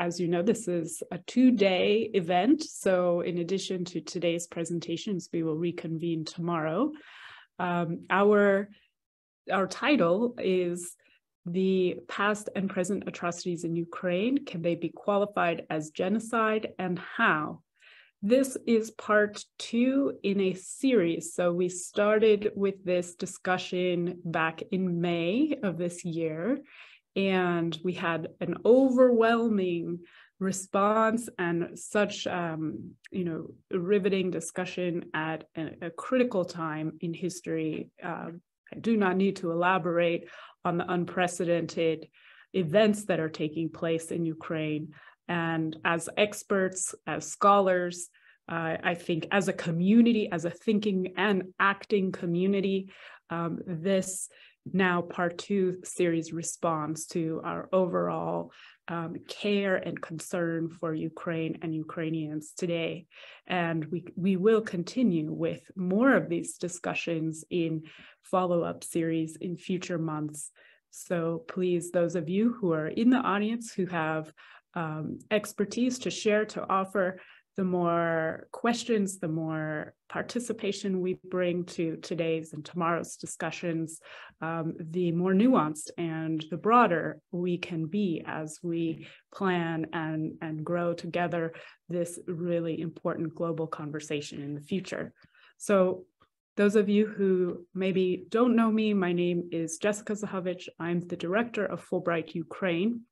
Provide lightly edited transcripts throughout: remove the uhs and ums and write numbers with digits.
as you know, this is a 2-day event. So in addition to today's presentations, we will reconvene tomorrow. Our title is The Past and Present Atrocities in Ukraine. Can they be qualified as genocide, and how? This is part 2 in a series. So we started with this discussion back in May of this year, and we had an overwhelming response and such, riveting discussion at a critical time in history. I do not need to elaborate on the unprecedented events that are taking place in Ukraine. And as experts, as scholars, I think as a community, as a thinking and acting community, this now part 2 series responds to our overall care and concern for Ukraine and Ukrainians today. And we will continue with more of these discussions in follow-up series in future months. So please, those of you who are in the audience who have expertise to share, to offer, the more questions, the more participation we bring to today's and tomorrow's discussions, the more nuanced and the broader we can be as we plan and grow together this really important global conversation in the future. So those of you who maybe don't know me, my name is Jessica Zychowicz. I'm the director of Fulbright Ukraine.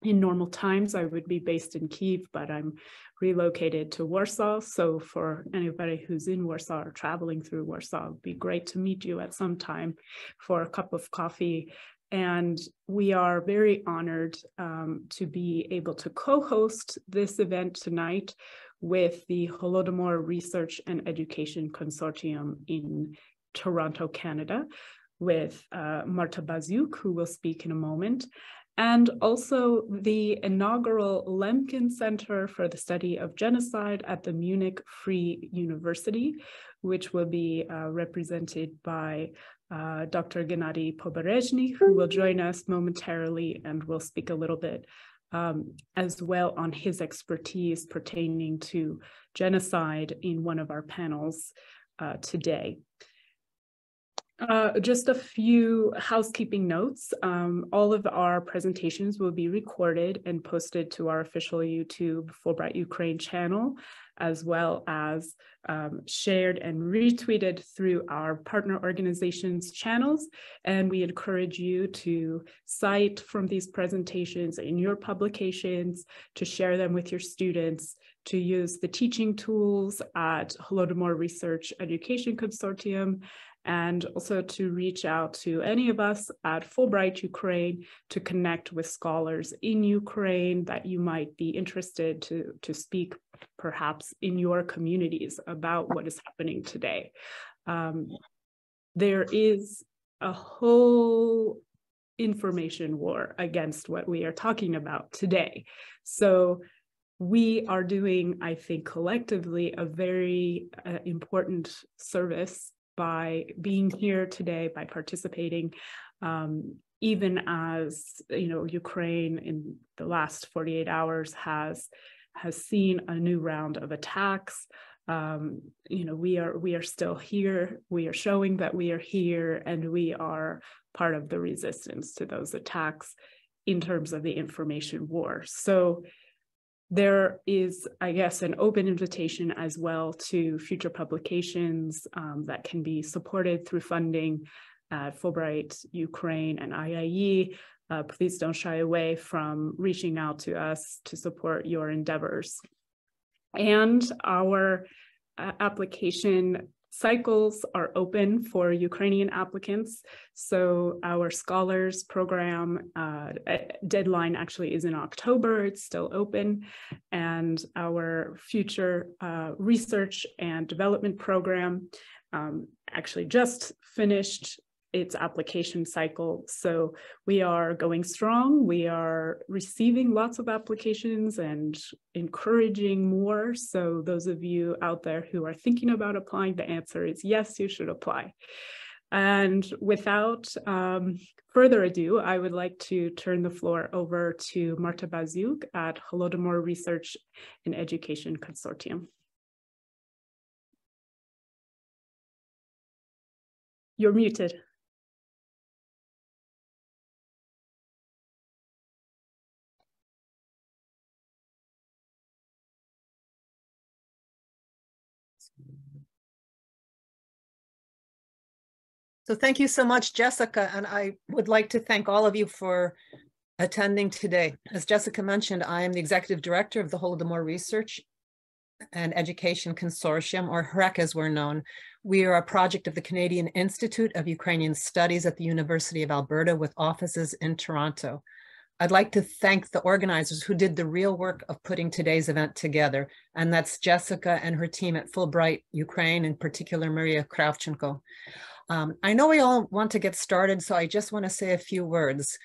In normal times, I would be based in Kyiv, but I'm relocated to Warsaw. So for anybody who's in Warsaw or traveling through Warsaw, it'd be great to meet you at some time for a cup of coffee. And we are very honored to be able to co-host this event tonight with the Holodomor Research and Education Consortium in Toronto, Canada, with Marta Baziuk, who will speak in a moment, and also the inaugural Lemkin Center for the Study of Genocide at the Munich Free University, which will be represented by Dr. Gennadi Pobere̶ny, who will join us momentarily and will speak a little bit as well on his expertise pertaining to genocide in one of our panels today. Just a few housekeeping notes. All of our presentations will be recorded and posted to our official YouTube Fulbright Ukraine channel, as well as shared and retweeted through our partner organizations channels. And we encourage you to cite from these presentations in your publications, to share them with your students, to use the teaching tools at Holodomor Research Education Consortium, and also to reach out to any of us at Fulbright Ukraine to connect with scholars in Ukraine that you might be interested to speak perhaps in your communities about what is happening today. There is a whole information war against what we are talking about today. So we are doing, I think, collectively a very important service by being here today, by participating, even as Ukraine in the last 48 hours has seen a new round of attacks. We are still here. We are showing that we are here, and we are part of the resistance to those attacks in terms of the information war. So there is, I guess, an open invitation as well to future publications that can be supported through funding at Fulbright Ukraine and IIE. Please don't shy away from reaching out to us to support your endeavors. And our application cycles are open for Ukrainian applicants. So our scholars program deadline actually is in October. It's still open. And our future research and development program actually just finished its application cycle. So we are going strong. We are receiving lots of applications and encouraging more. So those of you out there who are thinking about applying, the answer is yes, you should apply. And without further ado, I would like to turn the floor over to Marta Baziuk at Holodomor Research and Education Consortium. You're muted. So thank you so much, Jessica. And I would like to thank all of you for attending today. As Jessica mentioned, I am the Executive Director of the Holodomor Research and Education Consortium, or HREC as we're known. We are a project of the Canadian Institute of Ukrainian Studies at the University of Alberta with offices in Toronto. I'd like to thank the organizers who did the real work of putting today's event together, and that's Jessica and her team at Fulbright, Ukraine, in particular, Maria Kravchenko. I know we all want to get started, so I just want to say a few words.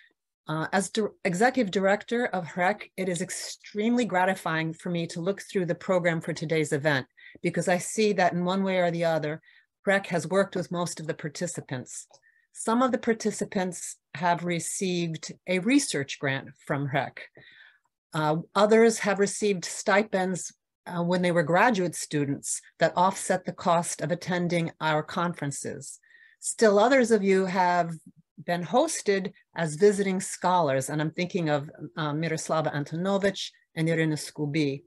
As Executive Director of HREC, it is extremely gratifying for me to look through the program for today's event, because I see that in one way or the other, HREC has worked with most of the participants. Some of the participants have received a research grant from HREC. Others have received stipends when they were graduate students that offset the cost of attending our conferences. Still others of you have been hosted as visiting scholars, and I'm thinking of Miroslava Antonovich and Iryna Skubii.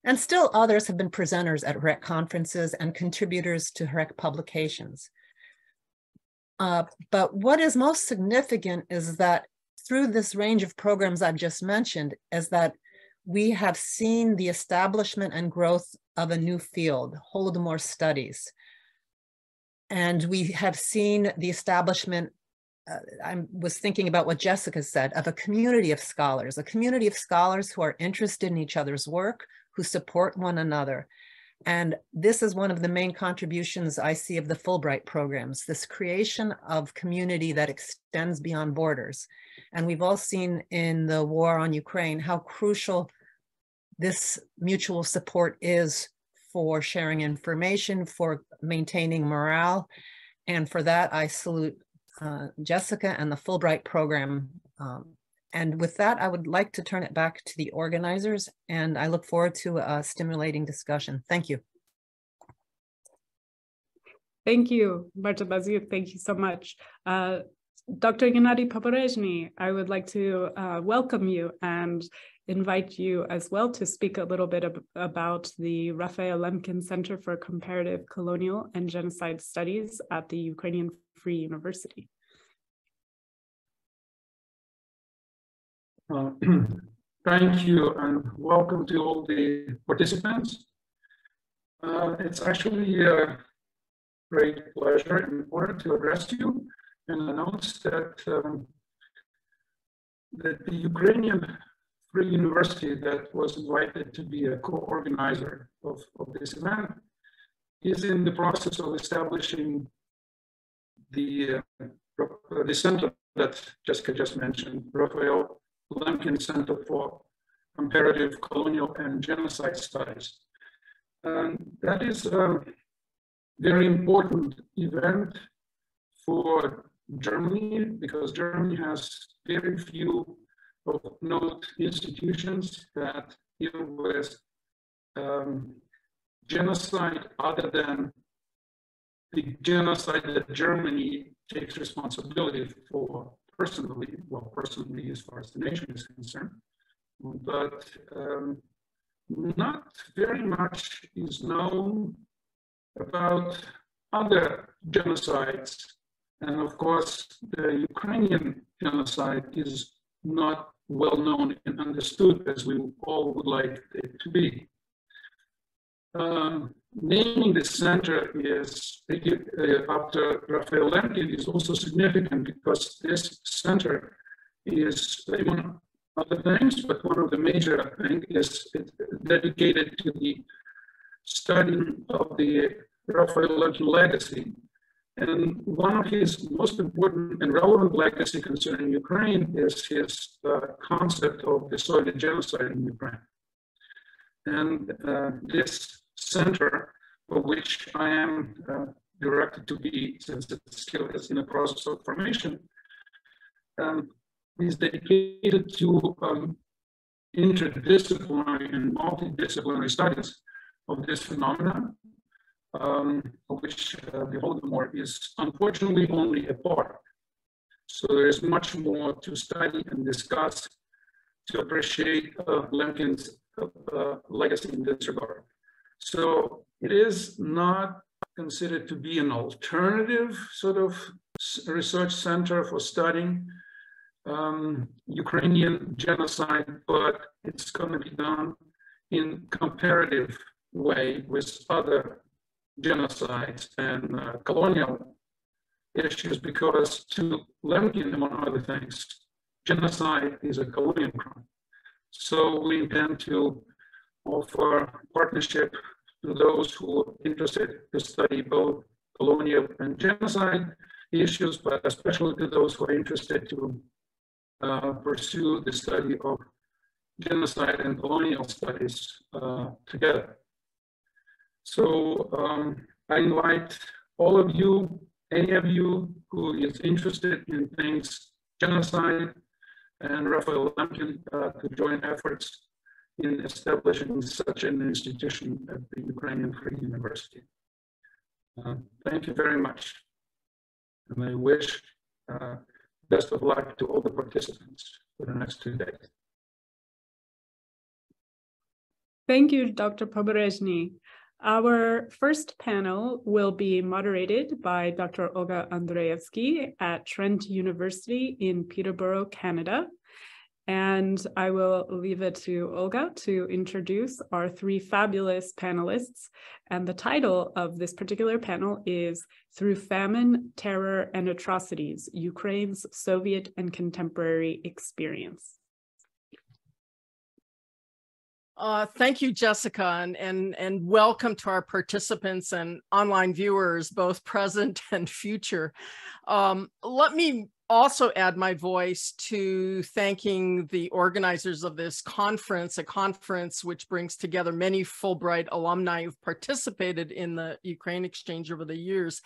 And still others have been presenters at HREC conferences and contributors to HREC publications. But what is most significant is that through this range of programs I've just mentioned, is that we have seen the establishment and growth of a new field, Holodomor studies. And we have seen the establishment, I was thinking about what Jessica said, of a community of scholars who are interested in each other's work, who support one another. And this is one of the main contributions I see of the Fulbright programs, this creation of community that extends beyond borders. And we've all seen in the war on Ukraine how crucial this mutual support is for sharing information, for maintaining morale. And for that, I salute Jessica and the Fulbright program. And with that, I would like to turn it back to the organizers, and I look forward to a stimulating discussion. Thank you. Thank you, Marta Baziuk. Thank you so much. Dr. Gennadi Pobere̶ny, I would like to welcome you and invite you as well to speak a little bit about the Raphaël Lemkin Center for Comparative, Colonial, and Genocide Studies at the Ukrainian Free University. Thank you, and welcome to all the participants. It's actually a great pleasure and honor to address you and announce that the Ukrainian Free University that was invited to be a co-organizer of this event is in the process of establishing the center that Jessica just mentioned, Raphaël Lemkin Center for Comparative, Colonial, and Genocide Studies. And that is a very important event for Germany, because Germany has very few of note institutions that deal with genocide other than the genocide that Germany takes responsibility for personally, well, personally as far as the nation is concerned, but not very much is known about other genocides. And of course, the Ukrainian genocide is not well known and understood as we all would like it to be. Naming the center is after Raphaël Lemkin is also significant, because this center is, among other things, but one of the major things is dedicated to the study of the Raphaël Lemkin legacy. And one of his most important and relevant legacy concerning Ukraine is his concept of the Soviet genocide in Ukraine. And this center, for which I am directed to be, since it's still is in a process of formation, is dedicated to interdisciplinary and multidisciplinary studies of this phenomenon, of which the Holodomor is unfortunately only a part. So there is much more to study and discuss to appreciate Lemkin's legacy in this regard. So it is not considered to be an alternative sort of research center for studying Ukrainian genocide, but it's going to be done in comparative way with other genocides and colonial issues, because to Lemkin, among other things, genocide is a colonial crime. So we intend to offer partnership to those who are interested to study both colonial and genocide issues, but especially to those who are interested to pursue the study of genocide and colonial studies together. So I invite all of you, any of you who is interested in things genocide and Raphaël Lemkin to join efforts in establishing such an institution at the Ukrainian Free University. Thank you very much. And I wish best of luck to all the participants for the next 2 days. Thank you, Dr. Pobere̶ny. Our first panel will be moderated by Dr. Olga Andreevsky at Trent University in Peterborough, Canada. And I will leave it to Olga to introduce our 3 fabulous panelists. And the title of this particular panel is Through Famine, Terror, and Atrocities, Ukraine's Soviet and Contemporary Experience. Thank you, Jessica, and welcome to our participants and online viewers, both present and future. Let me also add my voice to thanking the organizers of this conference, a conference which brings together many Fulbright alumni who've participated in the Ukraine exchange over the years.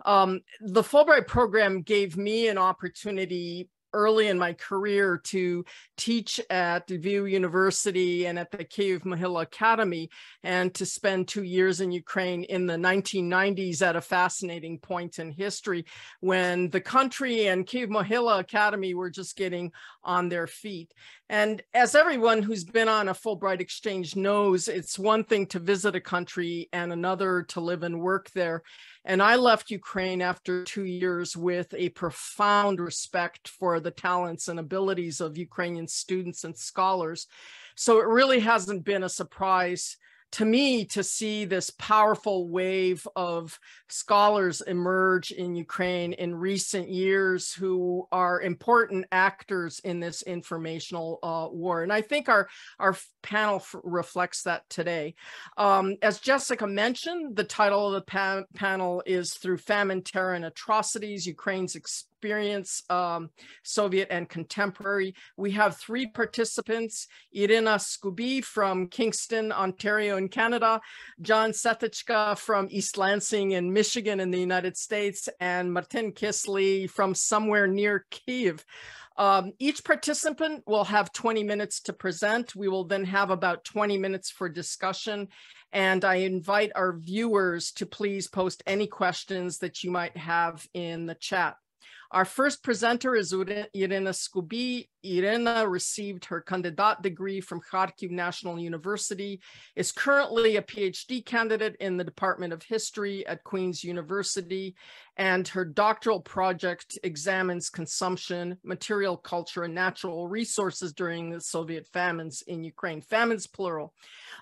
The Fulbright program gave me an opportunity early in my career to teach at Lviv University and at the Kyiv-Mohyla Academy, and to spend 2 years in Ukraine in the 1990s at a fascinating point in history when the country and Kyiv-Mohyla Academy were just getting on their feet. And as everyone who's been on a Fulbright exchange knows, it's one thing to visit a country and another to live and work there. And I left Ukraine after 2 years with a profound respect for the talents and abilities of Ukrainian students and scholars. So it really hasn't been a surprise to me to see this powerful wave of scholars emerge in Ukraine in recent years who are important actors in this informational war. And I think our panel reflects that today. As Jessica mentioned, the title of the panel is Through Famine, Terror, and Atrocities, Ukraine's Experience, Soviet and Contemporary. We have 3 participants: Iryna Skubii from Kingston, Ontario in Canada, John Vsetecka from East Lansing in Michigan in the United States, and Martin Kisly from somewhere near Kyiv. Each participant will have 20 minutes to present. We will then have about 20 minutes for discussion. And I invite our viewers to please post any questions that you might have in the chat. Our first presenter is Iryna Skubii. Iryna received her candidate degree from Kharkiv National University, is currently a PhD candidate in the Department of History at Queen's University, and her doctoral project examines consumption, material culture, and natural resources during the Soviet famines in Ukraine. Famines, plural.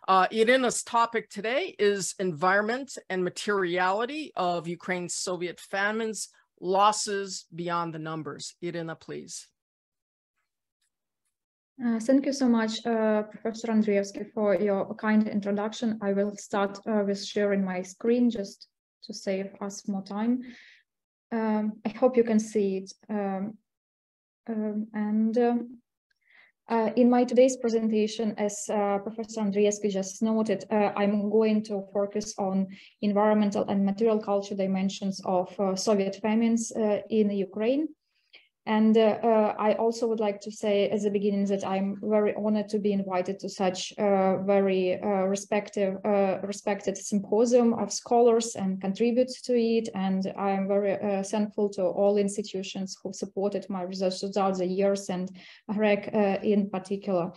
Iryna's topic today is environment and materiality of Ukraine's Soviet famines, losses beyond the numbers. Iryna, please. Thank you so much, Professor Andreevsky, for your kind introduction. I will start with sharing my screen just to save us more time. I hope you can see it. In my today's presentation, as Professor Andrievsky just noted, I'm going to focus on environmental and material culture dimensions of Soviet famines in Ukraine. And I also would like to say at the beginning that I'm very honored to be invited to such very respected symposium of scholars and contribute to it. And I'm very thankful to all institutions who supported my research throughout the years, and REC in particular.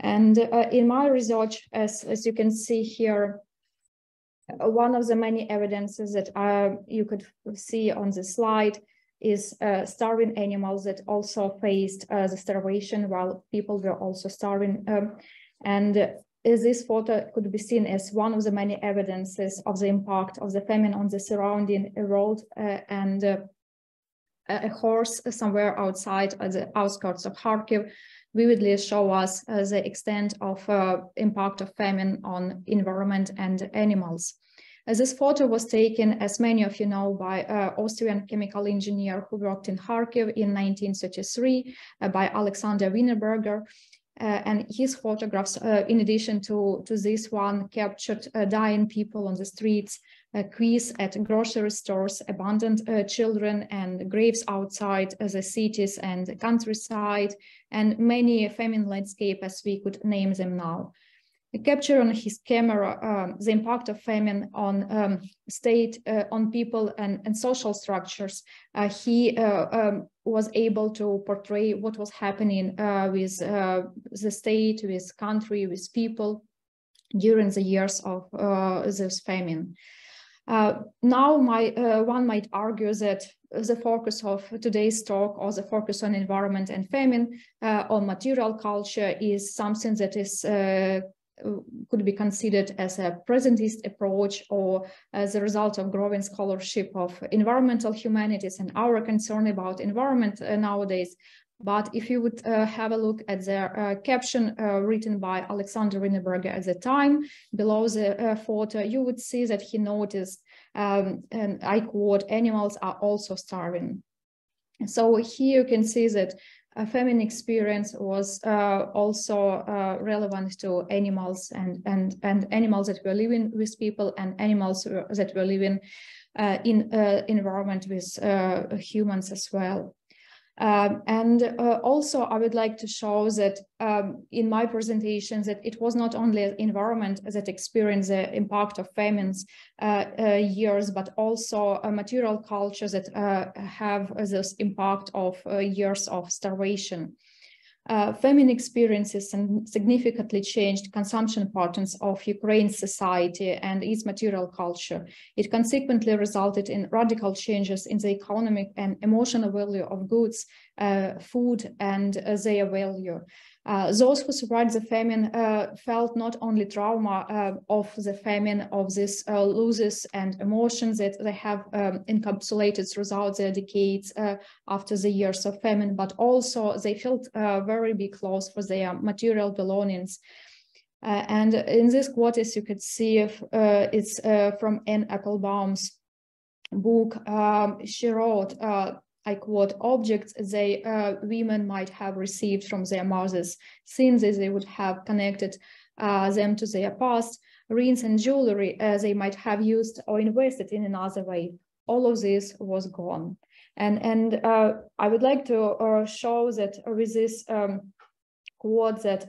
And in my research, as you can see here, one of the many evidences that you could see on the slide is starving animals that also faced the starvation while people were also starving. This photo could be seen as one of the many evidences of the impact of the famine on the surrounding world, and a horse somewhere outside at the outskirts of Kharkiv vividly show us the extent of impact of famine on environment and animals. This photo was taken, as many of you know, by Austrian chemical engineer who worked in Kharkiv in 1933, by Alexander Wienerberger. And his photographs, in addition to this one, captured dying people on the streets, queues at grocery stores, abandoned children, and graves outside the cities and the countryside, and many famine landscape, as we could name them now. Capture on his camera the impact of famine on state, on people and social structures. He was able to portray what was happening with the state, with country, with people during the years of this famine. Now, one might argue that the focus of today's talk, or the focus on environment and famine, on material culture, is something that is could be considered as a presentist approach, or as a result of growing scholarship of environmental humanities and our concern about environment nowadays. But if you would have a look at the caption written by Alexander Wienerberger at the time, below the photo, you would see that he noticed, and I quote, "Animals are also starving." So here you can see that a famine experience was also relevant to animals, and animals that were living with people, and animals that were living in environment with humans as well. Also, I would like to show that in my presentation that it was not only environment that experienced the impact of famines years, but also material cultures that have this impact of years of starvation. Famine experiences significantly changed consumption patterns of Ukraine's society and its material culture. It consequently resulted in radical changes in the economic and emotional value of goods, food, and their value. Those who survived the famine felt not only trauma of the famine, of these losses and emotions that they have encapsulated throughout the decades after the years of famine, but also they felt very big loss for their material belongings. And in this quote, as you could see, it's from Anne Applebaum's book. She wrote, I quote, "Objects they women might have received from their mothers, things that they would have connected them to their past, rings and jewelry they might have used or invested in another way. All of this was gone." And I would like to show that with this quote that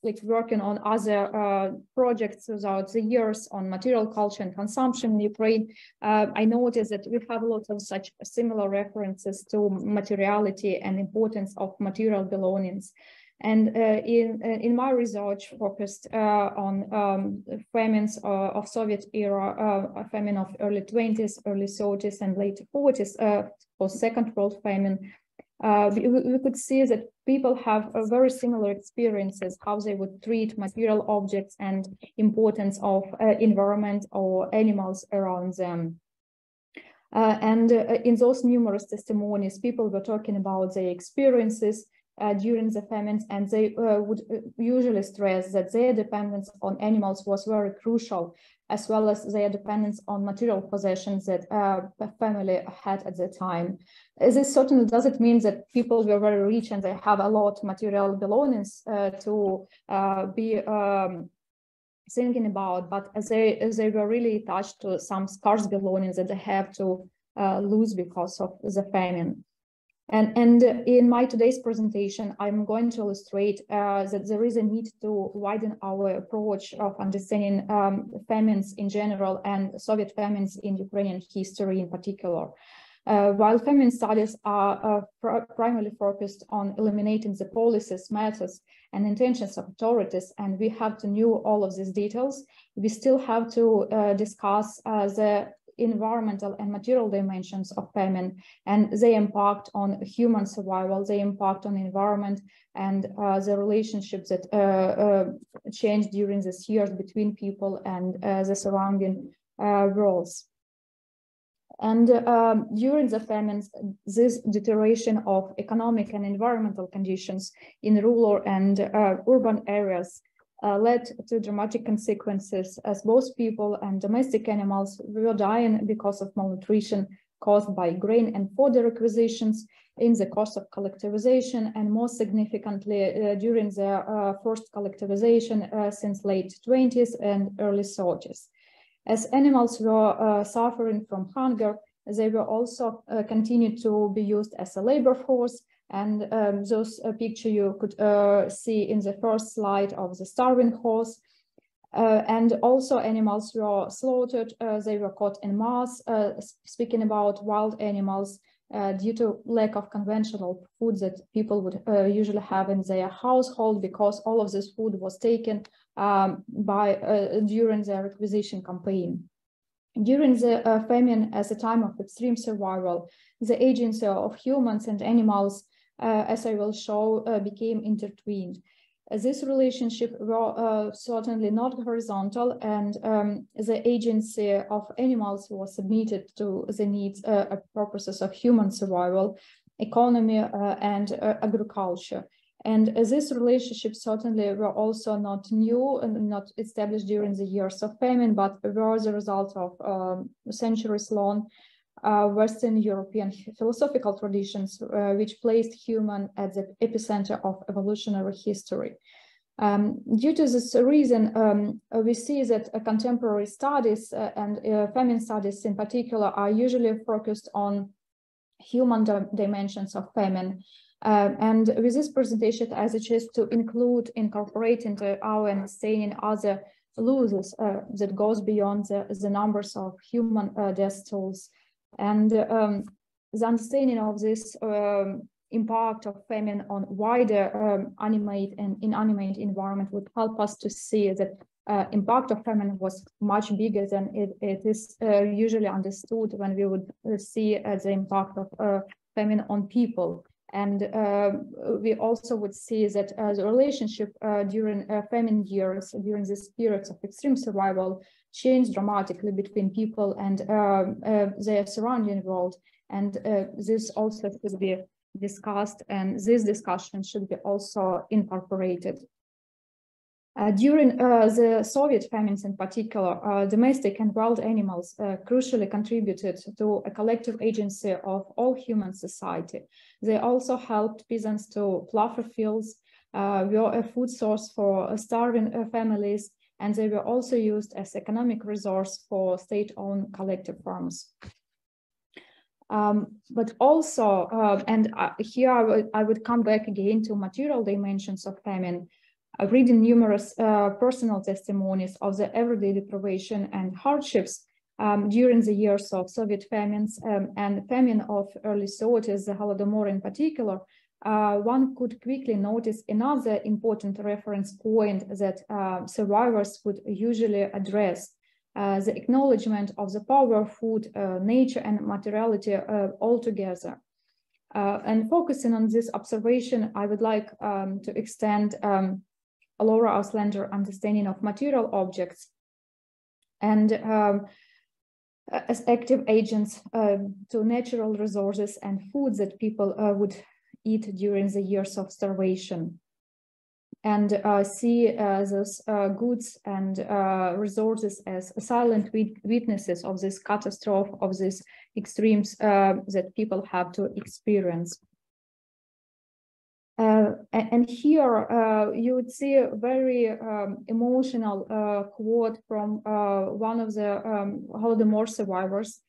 like working on other projects throughout the years on material culture and consumption in Ukraine, I noticed that we have lots of such similar references to materiality and importance of material belongings. And in my research focused on famines of Soviet era, famine of early 20s, early 30s, and late 40s, or Second World Famine, we could see that people have very similar experiences, how they would treat material objects and importance of environment or animals around them. In those numerous testimonies, people were talking about their experiences during the famines, and they would usually stress that their dependence on animals was very crucial as well as their dependence on material possessions that the family had at the time. This certainly doesn't mean that people were very rich and they have a lot of material belongings to be thinking about, but they were really attached to some scarce belongings that they have to lose because of the famine. And in my today's presentation, I'm going to illustrate that there is a need to widen our approach of understanding famines in general and Soviet famines in Ukrainian history in particular. While famine studies are primarily focused on eliminating the policies, methods, and intentions of authorities, and we have to know all of these details, we still have to discuss the environmental and material dimensions of famine and their impact on human survival, their impact on the environment, and the relationships that changed during these years between people and the surrounding worlds. And during the famines, this deterioration of economic and environmental conditions in rural and urban areas led to dramatic consequences, as both people and domestic animals were dying because of malnutrition caused by grain and fodder requisitions in the course of collectivization, and most significantly during the first collectivization since late 20s and early 30s. As animals were suffering from hunger, they were also continued to be used as a labor force. And those picture you could see in the first slide of the starving horse. And also animals were slaughtered, they were caught in mass, speaking about wild animals, due to lack of conventional food that people would usually have in their household, because all of this food was taken during the requisition campaign. During the famine, as a time of extreme survival, the agency of humans and animals, as I will show, became intertwined. This relationship was certainly not horizontal, and the agency of animals was submitted to the needs and purposes of human survival, economy, and agriculture. And this relationship certainly were also not new and not established during the years of famine, but were the result of centuries-long Western European philosophical traditions, which placed human at the epicenter of evolutionary history. Due to this reason, we see that contemporary studies and famine studies in particular are usually focused on human dimensions of famine. And with this presentation, I suggest to incorporate into our understanding other losses that goes beyond the numbers of human death tolls. And the understanding of this impact of famine on wider animate and inanimate environment would help us to see that impact of famine was much bigger than it is usually understood when we would see the impact of famine on people. And we also would see that the relationship during famine years, during these periods of extreme survival, changed dramatically between people and their surrounding world. And this also should be discussed, and this discussion should be also incorporated. During the Soviet famines in particular, domestic and wild animals crucially contributed to a collective agency of all human society. They also helped peasants to plough fields, were a food source for starving families, and they were also used as economic resource for state-owned collective farms. But also, and here I would come back again to material dimensions of famine. Reading numerous personal testimonies of the everyday deprivation and hardships during the years of Soviet famines and famine of early 30s, the Holodomor in particular, one could quickly notice another important reference point that survivors would usually address, the acknowledgement of the power of food, nature, and materiality altogether. And focusing on this observation, I would like to extend Laura Auslander's understanding of material objects and as active agents to natural resources and foods that people would eat during the years of starvation. and see those goods and resources as silent witnesses of this catastrophe, of these extremes that people have to experience. And here you would see a very emotional quote from one of the Holodomor survivors,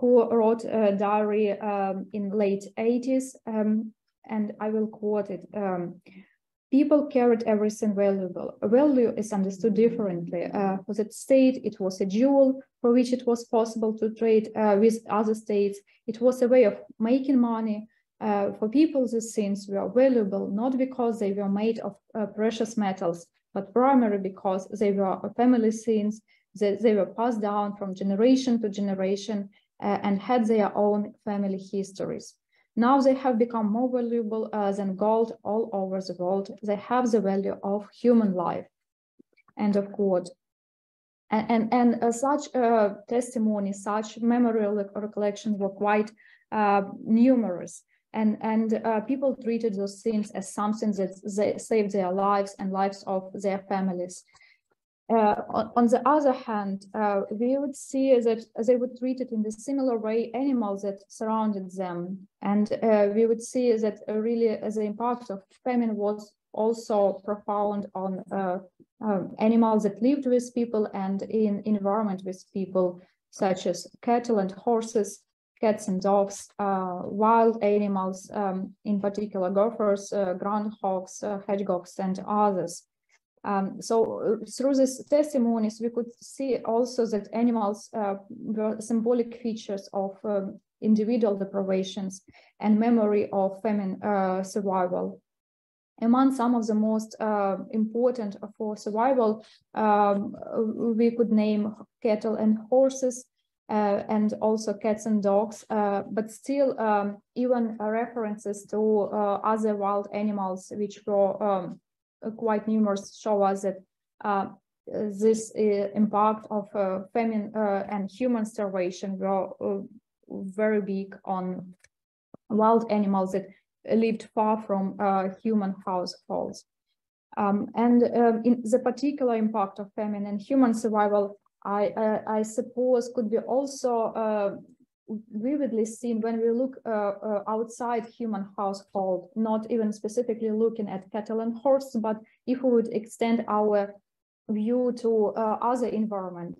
who wrote a diary in late 80s, and I will quote it. People carried everything valuable. Value is understood differently. For that state, it was a jewel for which it was possible to trade with other states. It was a way of making money. For people, these things were valuable not because they were made of precious metals, but primarily because they were family things, that they were passed down from generation to generation and had their own family histories. Now they have become more valuable than gold all over the world. They have the value of human life. End of quote. And such testimony, such memorial recollections were quite numerous. And people treated those things as something that saved their lives and lives of their families. On the other hand, we would see that they would treat it in the similar way animals that surrounded them. And we would see that really the impact of famine was also profound on animals that lived with people and in environment with people, such as cattle and horses, cats and dogs, wild animals, in particular gophers, groundhogs, hedgehogs, and others. So through these testimonies, we could see also that animals were symbolic features of individual deprivations and memory of famine survival. Among some of the most important for survival, we could name cattle and horses, and also cats and dogs, but still even references to other wild animals, which were quite numerous, show us that this impact of famine and human starvation were very big on wild animals that lived far from human households. And in the particular impact of famine and human survival, I suppose could be also vividly seen when we look outside human household, not even specifically looking at cattle and horses, but if we would extend our view to other environment.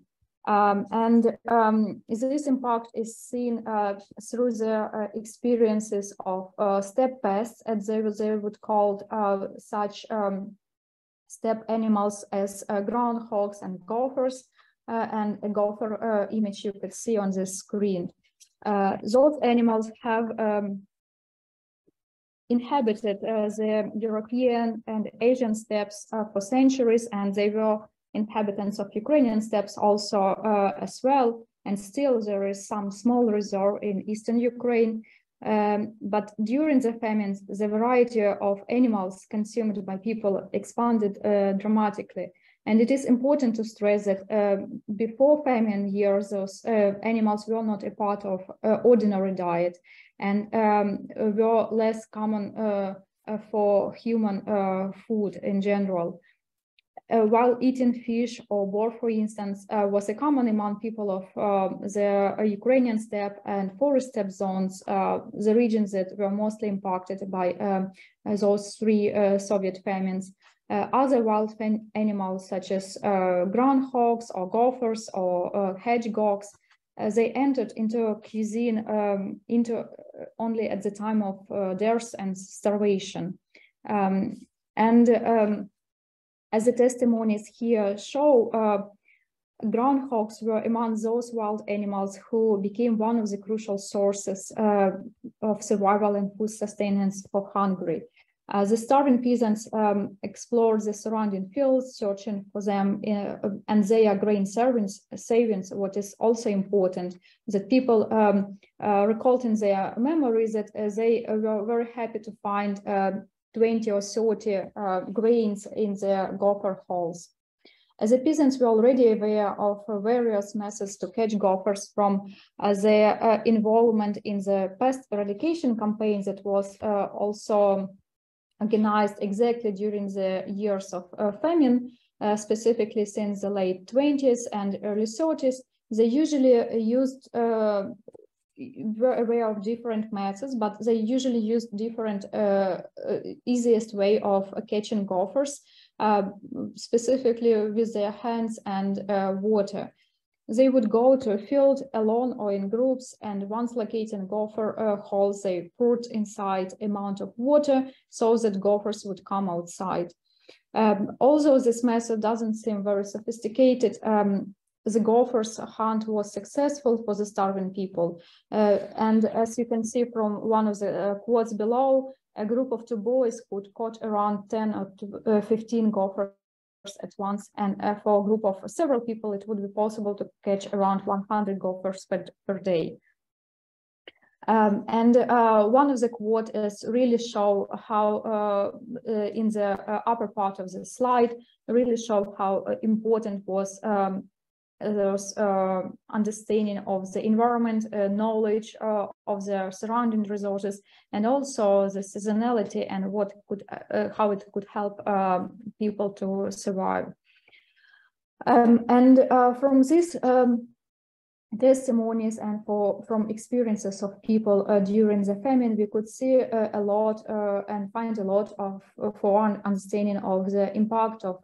This impact is seen through the experiences of steppe pests, as they would call such steppe animals as groundhogs and gophers, and a gopher image you could see on the screen. Those animals have inhabited the European and Asian steppes for centuries, and they were inhabitants of Ukrainian steppes also as well. And still there is some small reserve in eastern Ukraine. But during the famines, the variety of animals consumed by people expanded dramatically. And it is important to stress that before famine years, those animals were not a part of ordinary diet and were less common for human food in general. While eating fish or boar, for instance, was a common among people of the Ukrainian steppe and forest steppe zones, the regions that were mostly impacted by those three Soviet famines. Other wild animals such as groundhogs or gophers or hedgehogs, they entered into cuisine only at the time of dearth and starvation. As the testimonies here show, groundhogs were among those wild animals who became one of the crucial sources of survival and food sustenance for Hungary. The starving peasants explored the surrounding fields, searching for them and their grain savings, what is also important, that people recalled in their memories that they were very happy to find 20 or 30 grains in their gopher holes. The peasants were already aware of various methods to catch gophers from their involvement in the pest eradication campaign that was also organized exactly during the years of famine, specifically since the late 20s and early 30s. They usually used were aware of different methods, but they usually used different easiest way of catching gophers, specifically with their hands and water. They would go to a field alone or in groups, and once locating gopher holes, they poured inside amount of water so that gophers would come outside. Although this method doesn't seem very sophisticated, the gophers hunt was successful for the starving people. And as you can see from one of the quotes below, a group of 2 boys could caught around 10 or 15 gophers at once, and for a group of several people, it would be possible to catch around 100 gophers per day. And one of the quotes really show how, in the upper part of the slide, really show how important was understanding of the environment, knowledge of the surrounding resources, and also the seasonality and what could, how it could help people to survive. And from these testimonies and from experiences of people during the famine, we could see a lot and find a lot of for understanding of the impact of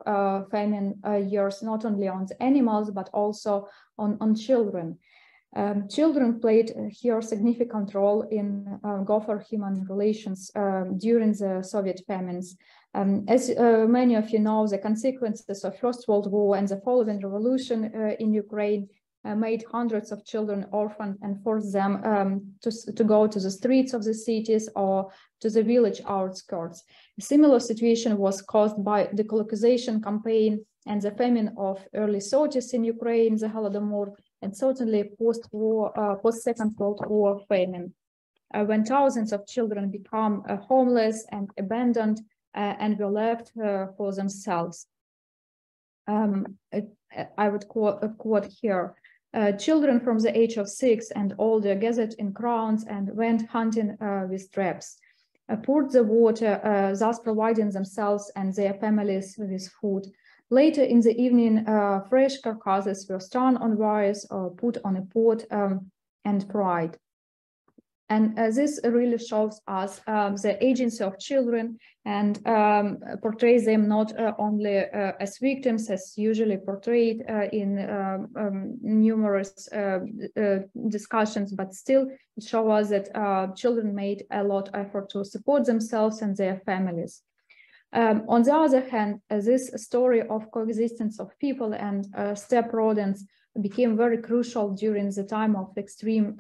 famine years, not only on the animals, but also on children. Children played here a significant role in gopher-human relations during the Soviet famines. As many of you know, the consequences of First World War and the following revolution in Ukraine made hundreds of children orphaned and forced them to go to the streets of the cities or to the village outskirts. A similar situation was caused by the colonization campaign and the famine of early 30s in Ukraine, the Holodomor, and certainly post-war, post-Second World War famine, when thousands of children become homeless and abandoned and were left for themselves. I would quote here. Children from the age of 6 and older gathered in crowds and went hunting with traps, poured the water, thus providing themselves and their families with food. Later in the evening, fresh carcasses were strung on wires or put on a pot and fried. And this really shows us the agency of children and portrays them not only as victims, as usually portrayed in numerous discussions, but still it shows us that children made a lot of effort to support themselves and their families. On the other hand, this story of coexistence of people and steppe rodents became very crucial during the time of extreme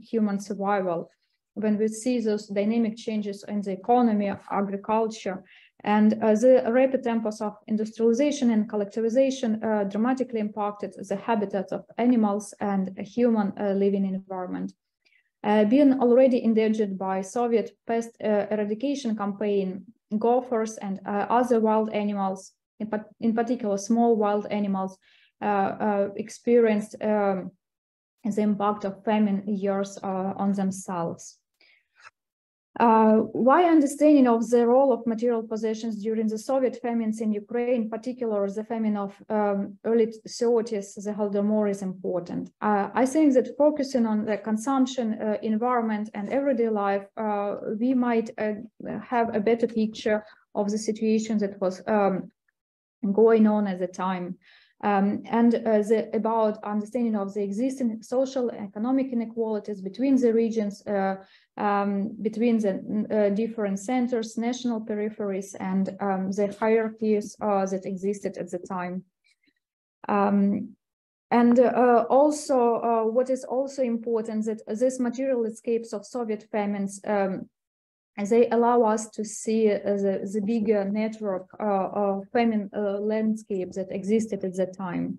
human survival, when we see those dynamic changes in the economy, agriculture, and the rapid tempos of industrialization and collectivization dramatically impacted the habitats of animals and a human living environment. Being already endangered by Soviet pest eradication campaign, gophers and other wild animals, in particular small wild animals, experienced the impact of famine years on themselves. Why understanding of the role of material possessions during the Soviet famines in Ukraine, in particular the famine of early 30s, the Holodomor, is important. I think that focusing on the consumption, environment, and everyday life, we might have a better picture of the situation that was going on at the time. And about understanding of the existing social and economic inequalities between the regions, between the different centers, national peripheries, and the hierarchies that existed at the time. Also, what is also important that these material escapes of Soviet famines, they allow us to see the bigger network of famine landscape that existed at that time.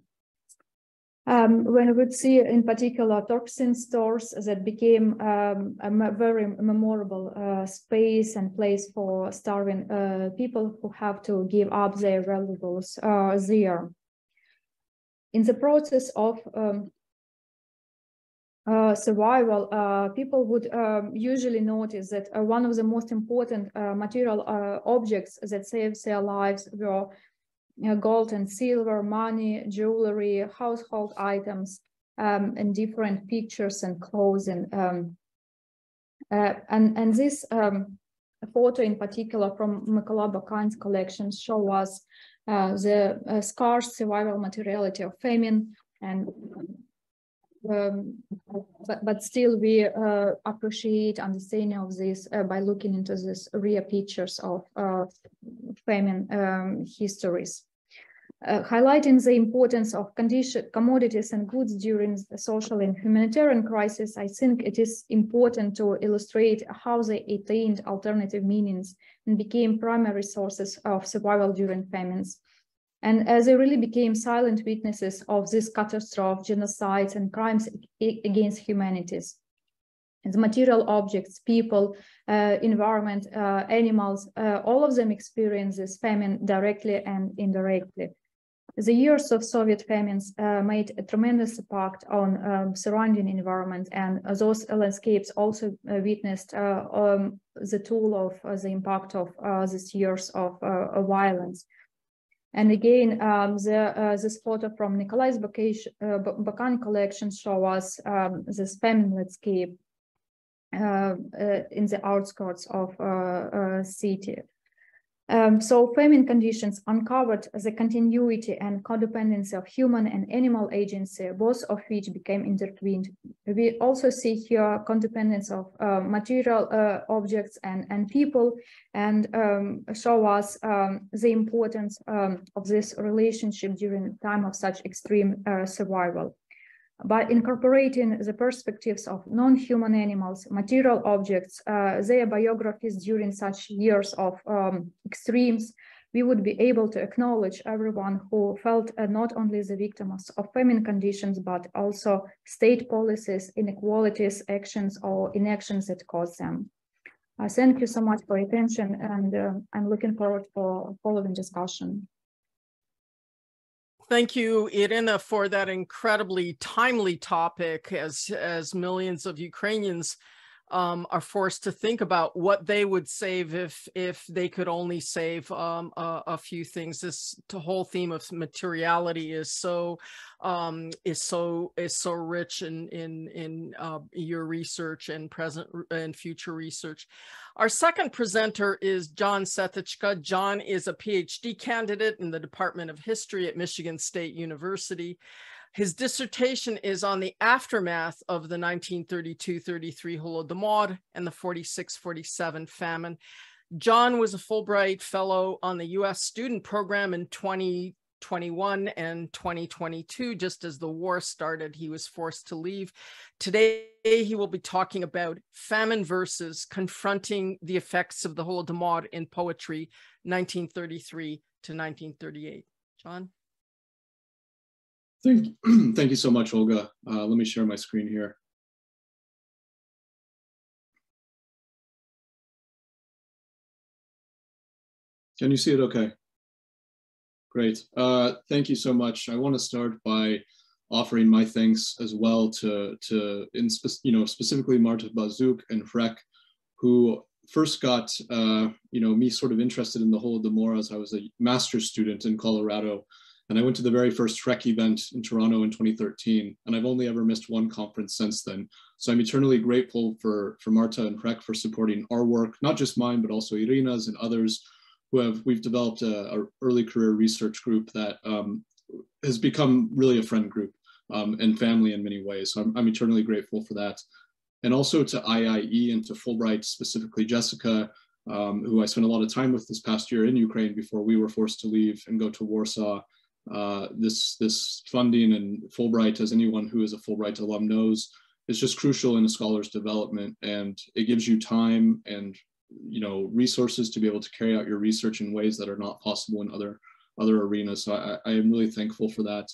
When we would see in particular toxin stores that became a very memorable space and place for starving people who have to give up their valuables there. In the process of survival, people would usually notice that one of the most important material objects that saved their lives were gold and silver, money, jewelry, household items, and different pictures and clothing. And this photo in particular from Mykola Bakan's collection show us the scarce survival materiality of famine, and but still we appreciate understanding of this by looking into these rare pictures of famine histories. Highlighting the importance of commodities and goods during the social and humanitarian crisis, I think it is important to illustrate how they attained alternative meanings and became primary sources of survival during famines. And as they really became silent witnesses of this catastrophe, genocides, and crimes against humanities. The material objects, people, environment, animals, all of them experience this famine directly and indirectly. The years of Soviet famines made a tremendous impact on surrounding environment, and those landscapes also witnessed the toll of the impact of these years of violence. And again, this photo from Nikolai's Bakan collection shows us this famine landscape in the outskirts of city. So famine conditions uncovered the continuity and codependency of human and animal agency, both of which became intertwined. We also see here codependence of material objects and people, and show us the importance of this relationship during a time of such extreme survival. By incorporating the perspectives of non-human animals, material objects, their biographies during such years of extremes, we would be able to acknowledge everyone who felt not only the victims of famine conditions, but also state policies, inequalities, actions, or inactions that caused them. Thank you so much for your attention, and I'm looking forward for following discussion. Thank you, Iryna, for that incredibly timely topic, as millions of Ukrainians are forced to think about what they would save if they could only save a few things. This whole theme of materiality is so rich in your research and present and future research. Our second presenter is John Vsetecka. John is a PhD candidate in the Department of History at Michigan State University. His dissertation is on the aftermath of the 1932-33 Holodomor and the 46-47 famine. John was a Fulbright Fellow on the U.S. student program in 2021 and 2022. Just as the war started, he was forced to leave. Today, he will be talking about famine versus confronting the effects of the Holodomor in poetry, 1933 to 1938. John? Thank you so much, Olga. Let me share my screen here. Can you see it okay? Great. Thank you so much. I want to start by offering my thanks as well to specifically Marta, Baziuk, and Freck, who first got me sort of interested in the Holodomor as I was a master's student in Colorado. And I went to the very first Freck event in Toronto in 2013, and I've only ever missed one conference since then. So I'm eternally grateful for Marta and Freck for supporting our work, not just mine, but also Iryna's and others we've developed a early career research group that has become really a friend group and family in many ways. So I'm eternally grateful for that. And also to IIE and to Fulbright, specifically Jessica, who I spent a lot of time with this past year in Ukraine before we were forced to leave and go to Warsaw. This funding and Fulbright, as anyone who is a Fulbright alum knows, is just crucial in a scholar's development, and it gives you time and resources to be able to carry out your research in ways that are not possible in other arenas. So I am really thankful for that.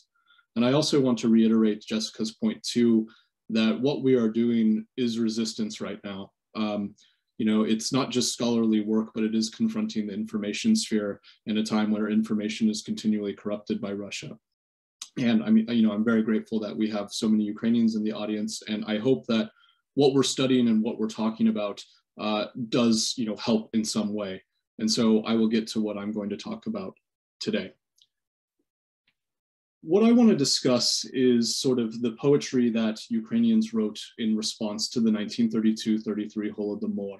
And I also want to reiterate Jessica's point too, that what we are doing is resistance right now. It's not just scholarly work, but it is confronting the information sphere in a time where information is continually corrupted by Russia. And I mean, I'm very grateful that we have so many Ukrainians in the audience, and I hope that what we're studying and what we're talking about does, help in some way. And so I will get to what I'm going to talk about today. What I want to discuss is sort of the poetry that Ukrainians wrote in response to the 1932-33 Holodomor.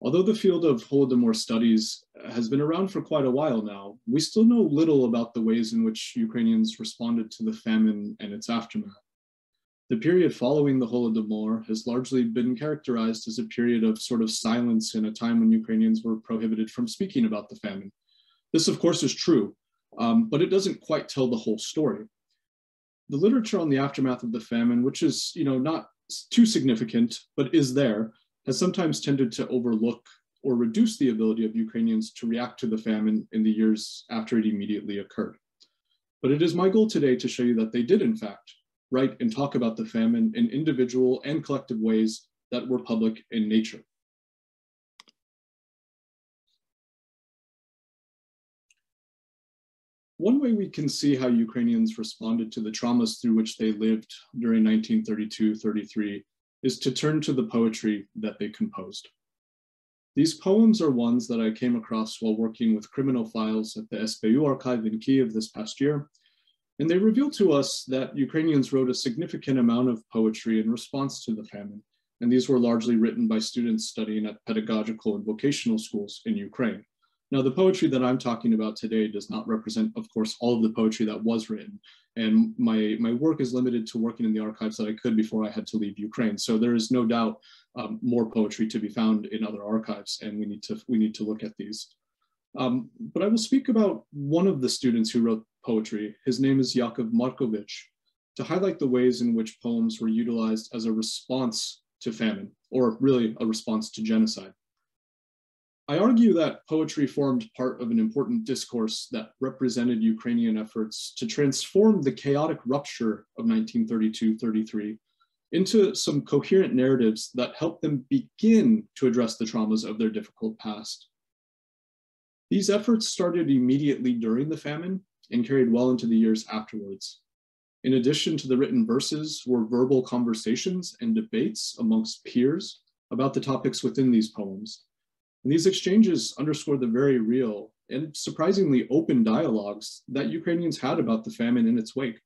Although the field of Holodomor studies has been around for quite a while now, we still know little about the ways in which Ukrainians responded to the famine and its aftermath. The period following the Holodomor has largely been characterized as a period of sort of silence in a time when Ukrainians were prohibited from speaking about the famine. This, of course, is true, but it doesn't quite tell the whole story. The literature on the aftermath of the famine, which is, not too significant, but is there, has sometimes tended to overlook or reduce the ability of Ukrainians to react to the famine in the years after it immediately occurred. But it is my goal today to show you that they did, in fact, write and talk about the famine in individual and collective ways that were public in nature. One way we can see how Ukrainians responded to the traumas through which they lived during 1932-33 is to turn to the poetry that they composed. These poems are ones that I came across while working with criminal files at the SBU archive in Kyiv this past year, and they reveal to us that Ukrainians wrote a significant amount of poetry in response to the famine, and these were largely written by students studying at pedagogical and vocational schools in Ukraine. Now, the poetry that I'm talking about today does not represent, of course, all of the poetry that was written. And my work is limited to working in the archives that I could before I had to leave Ukraine. So there is no doubt more poetry to be found in other archives, and we need to look at these. But I will speak about one of the students who wrote poetry. His name is Jakov Markovich, to highlight the ways in which poems were utilized as a response to famine, or really a response to genocide. I argue that poetry formed part of an important discourse that represented Ukrainian efforts to transform the chaotic rupture of 1932-33 into some coherent narratives that helped them begin to address the traumas of their difficult past. These efforts started immediately during the famine and carried well into the years afterwards. In addition to the written verses were verbal conversations and debates amongst peers about the topics within these poems. And these exchanges underscore the very real and surprisingly open dialogues that Ukrainians had about the famine in its wake.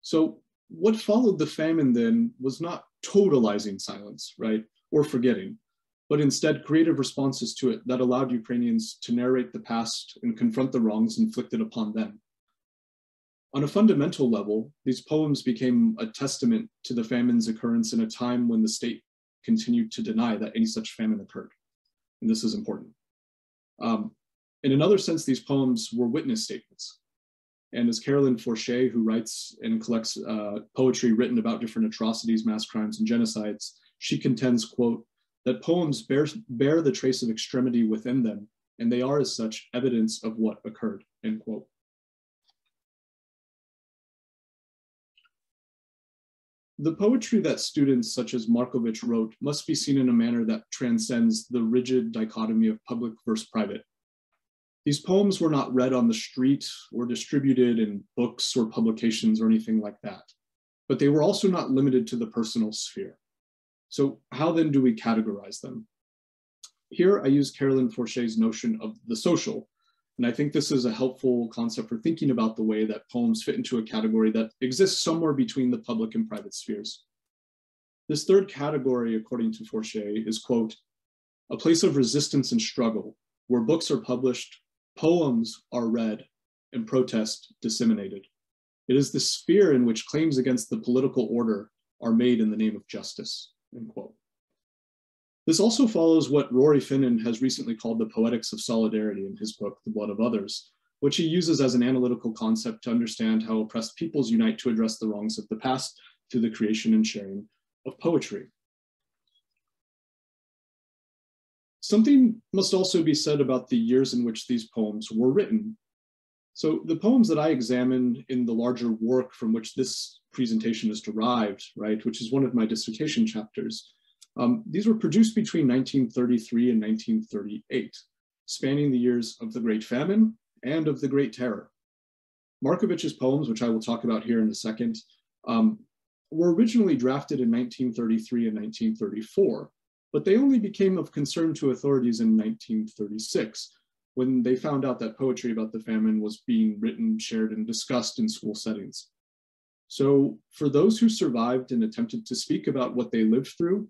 So what followed the famine then was not totalizing silence, right, or forgetting, but instead creative responses to it that allowed Ukrainians to narrate the past and confront the wrongs inflicted upon them. On a fundamental level, these poems became a testament to the famine's occurrence in a time when the state continued to deny that any such famine occurred. And this is important. In another sense, these poems were witness statements. And as Carolyn Forchet, who writes and collects poetry written about different atrocities, mass crimes, and genocides, she contends, quote, that poems bear the trace of extremity within them, and they are as such evidence of what occurred, end quote. The poetry that students such as Markovich wrote must be seen in a manner that transcends the rigid dichotomy of public versus private. These poems were not read on the street or distributed in books or publications or anything like that, but they were also not limited to the personal sphere. So how then do we categorize them? Here I use Carolyn Forchet's notion of the social, and I think this is a helpful concept for thinking about the way that poems fit into a category that exists somewhere between the public and private spheres. This third category, according to Forchet, is, quote, a place of resistance and struggle, where books are published, poems are read, and protest disseminated. It is the sphere in which claims against the political order are made in the name of justice, end quote. This also follows what Rory Finnan has recently called the poetics of solidarity in his book, The Blood of Others, which he uses as an analytical concept to understand how oppressed peoples unite to address the wrongs of the past through the creation and sharing of poetry. Something must also be said about the years in which these poems were written. So the poems that I examined in the larger work from which this presentation is derived, right, which is one of my dissertation chapters, these were produced between 1933 and 1938, spanning the years of the Great Famine and of the Great Terror. Markovich's poems, which I will talk about here in a second, were originally drafted in 1933 and 1934, but they only became of concern to authorities in 1936, when they found out that poetry about the famine was being written, shared, and discussed in school settings. So for those who survived and attempted to speak about what they lived through,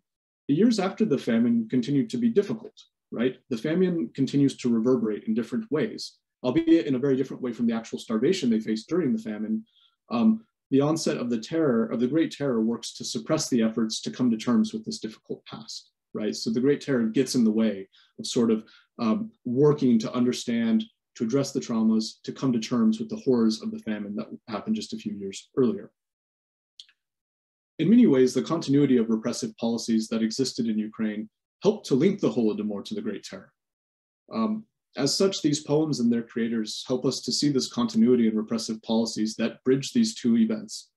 the years after the famine continued to be difficult, right? The famine continues to reverberate in different ways, albeit in a very different way from the actual starvation they faced during the famine. The onset of the terror, of the Great Terror, works to suppress the efforts to come to terms with this difficult past, right? So the Great Terror gets in the way of sort of working to understand, to address the traumas, to come to terms with the horrors of the famine that happened just a few years earlier. In many ways, the continuity of repressive policies that existed in Ukraine helped to link the Holodomor to the Great Terror. As such, these poems and their creators help us to see this continuity in repressive policies that bridge these two events.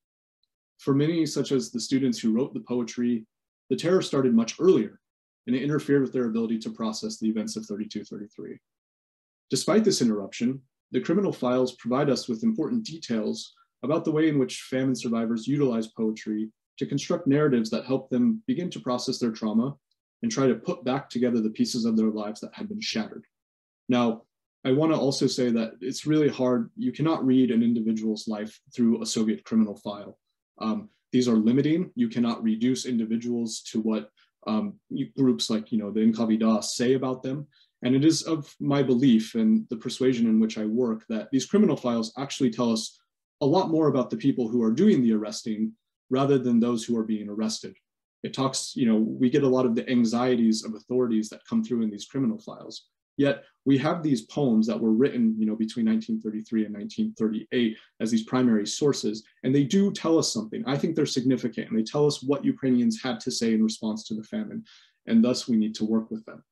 For many, such as the students who wrote the poetry, the terror started much earlier, and it interfered with their ability to process the events of 32-33. Despite this interruption, the criminal files provide us with important details about the way in which famine survivors utilize poetry to construct narratives that help them begin to process their trauma and try to put back together the pieces of their lives that had been shattered. Now, I want to also say that it's really hard. You cannot read an individual's life through a Soviet criminal file. These are limiting. You cannot reduce individuals to what groups like, the Nkavida say about them. And it is of my belief and the persuasion in which I work that these criminal files actually tell us a lot more about the people who are doing the arresting rather than those who are being arrested. It talks, we get a lot of the anxieties of authorities that come through in these criminal files. Yet we have these poems that were written, between 1933 and 1938 as these primary sources, and they do tell us something. I think they're significant, and they tell us what Ukrainians had to say in response to the famine, and thus we need to work with them.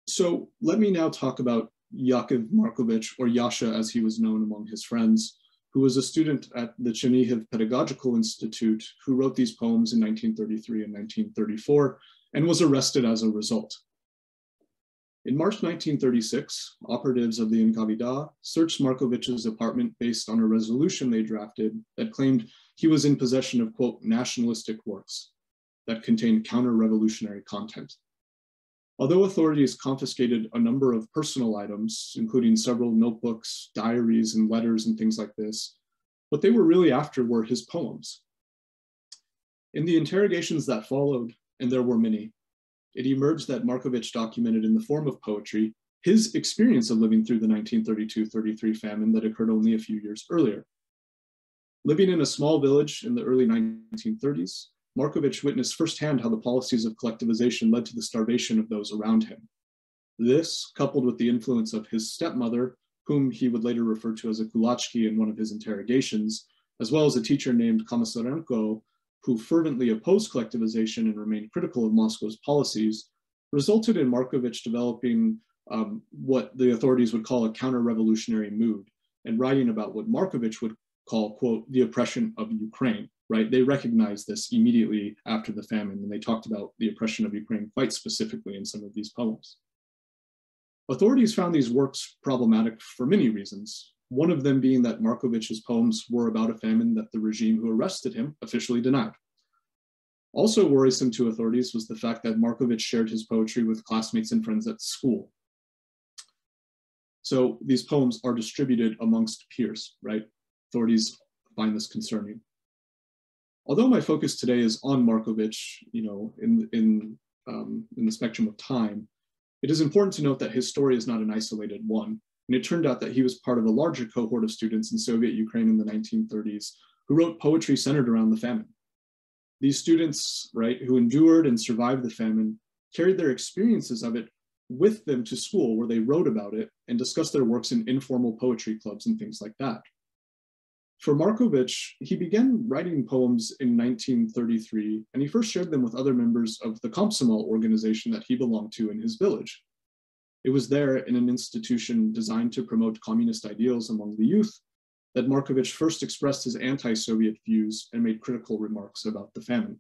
So let me now talk about Jakov Markovich, or Yasha as he was known among his friends, who was a student at the Chernihiv Pedagogical Institute, who wrote these poems in 1933 and 1934, and was arrested as a result. In March 1936, operatives of the Nkavida searched Markovich's apartment based on a resolution they drafted that claimed he was in possession of, quote, nationalistic works that contained counter-revolutionary content. Although authorities confiscated a number of personal items, including several notebooks, diaries, and letters and things like this, what they were really after were his poems. In the interrogations that followed, and there were many, it emerged that Markovich documented in the form of poetry his experience of living through the 1932-33 famine that occurred only a few years earlier. Living in a small village in the early 1930s, Markovich witnessed firsthand how the policies of collectivization led to the starvation of those around him. This, coupled with the influence of his stepmother, whom he would later refer to as a kulachki in one of his interrogations, as well as a teacher named Komisarenko, who fervently opposed collectivization and remained critical of Moscow's policies, resulted in Markovich developing what the authorities would call a counter-revolutionary mood, and writing about what Markovich would call, quote, the oppression of Ukraine. Right? They recognized this immediately after the famine, and they talked about the oppression of Ukraine quite specifically in some of these poems. Authorities found these works problematic for many reasons, one of them being that Markovich's poems were about a famine that the regime who arrested him officially denied. Also worrisome to authorities was the fact that Markovich shared his poetry with classmates and friends at school. So these poems are distributed amongst peers, right? Authorities find this concerning. Although my focus today is on Markovich, in the spectrum of time, it is important to note that his story is not an isolated one. And it turned out that he was part of a larger cohort of students in Soviet Ukraine in the 1930s who wrote poetry centered around the famine. These students, right, who endured and survived the famine, carried their experiences of it with them to school, where they wrote about it and discussed their works in informal poetry clubs and things like that. For Markovich, he began writing poems in 1933, and he first shared them with other members of the Komsomol organization that he belonged to in his village. It was there, in an institution designed to promote communist ideals among the youth, that Markovich first expressed his anti-Soviet views and made critical remarks about the famine.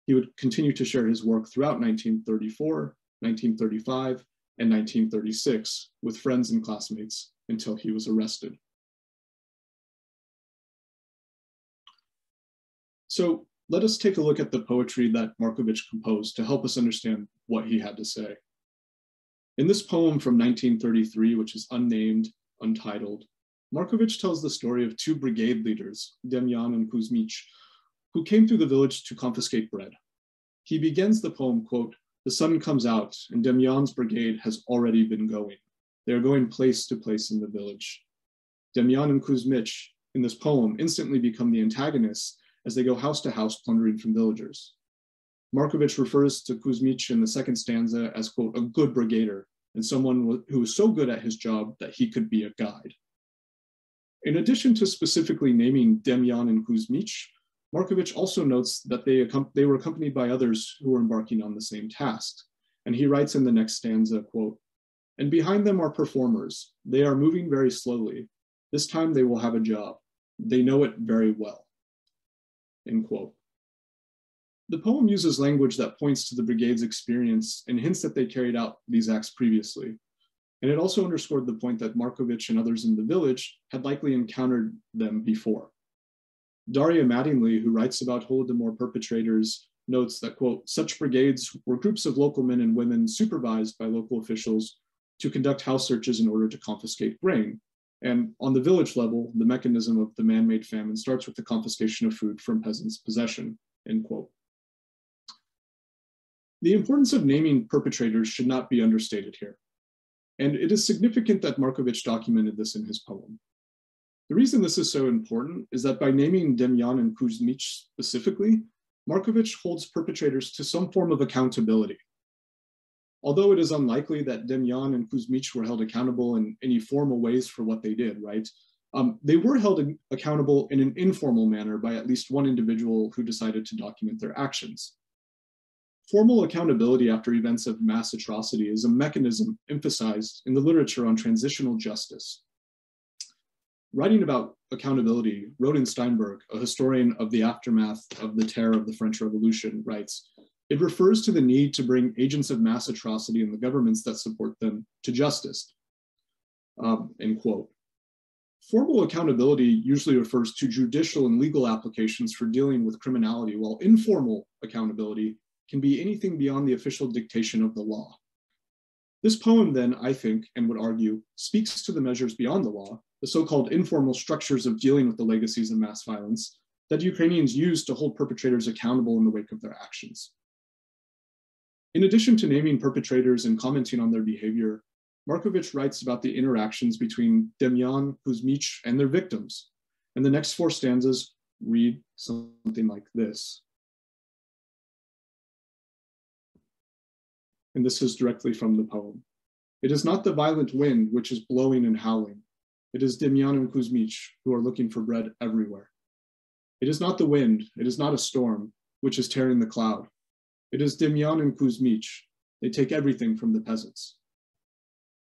He would continue to share his work throughout 1934, 1935, and 1936 with friends and classmates until he was arrested. So let us take a look at the poetry that Markovich composed to help us understand what he had to say. In this poem from 1933, which is unnamed, untitled, Markovich tells the story of two brigade leaders, Demyan and Kuzmich, who came through the village to confiscate bread. He begins the poem, quote, "The sun comes out and Demyan's brigade has already been going. They are going place to place in the village." Demyan and Kuzmich in this poem instantly become the antagonists as they go house to house plundering from villagers. Markovich refers to Kuzmich in the second stanza as, quote, "a good brigader," and someone who was so good at his job that he could be a guide. In addition to specifically naming Demyan and Kuzmich, Markovich also notes that they were accompanied by others who were embarking on the same task. And he writes in the next stanza, quote, "And behind them are performers. They are moving very slowly. This time they will have a job. They know it very well," end quote. The poem uses language that points to the brigade's experience and hints that they carried out these acts previously. And it also underscored the point that Markovich and others in the village had likely encountered them before. Daria Mattingly, who writes about Holodomor perpetrators, notes that, quote, "Such brigades were groups of local men and women supervised by local officials to conduct house searches in order to confiscate grain. And on the village level, the mechanism of the man-made famine starts with the confiscation of food from peasants' possession," end quote. The importance of naming perpetrators should not be understated here. And it is significant that Markovich documented this in his poem. The reason this is so important is that by naming Demyan and Kuzmich specifically, Markovich holds perpetrators to some form of accountability. Although it is unlikely that Demyan and Kuzmich were held accountable in any formal ways for what they did, right? They were held accountable in an informal manner by at least one individual who decided to document their actions. Formal accountability after events of mass atrocity is a mechanism emphasized in the literature on transitional justice. Writing about accountability, Roden Steinberg, a historian of the aftermath of the terror of the French Revolution, writes, "It refers to the need to bring agents of mass atrocity and the governments that support them to justice," end quote. Formal accountability usually refers to judicial and legal applications for dealing with criminality, while informal accountability can be anything beyond the official dictation of the law. This poem then, I think, and would argue, speaks to the measures beyond the law, the so-called informal structures of dealing with the legacies of mass violence that Ukrainians use to hold perpetrators accountable in the wake of their actions. In addition to naming perpetrators and commenting on their behavior, Markovich writes about the interactions between Demyan, Kuzmich, and their victims. And the next four stanzas read something like this. And this is directly from the poem. "It is not the violent wind which is blowing and howling. It is Demyan and Kuzmich who are looking for bread everywhere. It is not the wind, it is not a storm, which is tearing the cloud. It is Demyan and Kuzmich. They take everything from the peasants.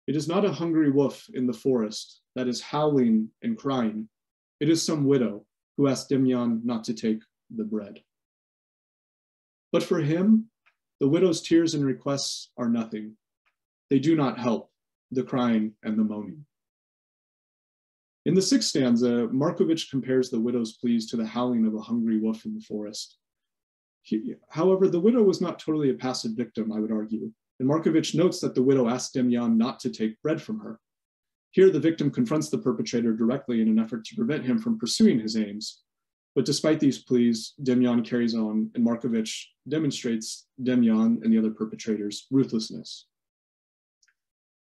It is not a hungry wolf in the forest that is howling and crying. It is some widow who asked Demyan not to take the bread. But for him, the widow's tears and requests are nothing. They do not help the crying and the moaning." In the sixth stanza, Markovich compares the widow's pleas to the howling of a hungry wolf in the forest. However, the widow was not totally a passive victim, I would argue, and Markovich notes that the widow asked Demyan not to take bread from her. Here, the victim confronts the perpetrator directly in an effort to prevent him from pursuing his aims. But despite these pleas, Demyan carries on, and Markovich demonstrates Demyan and the other perpetrators' ruthlessness.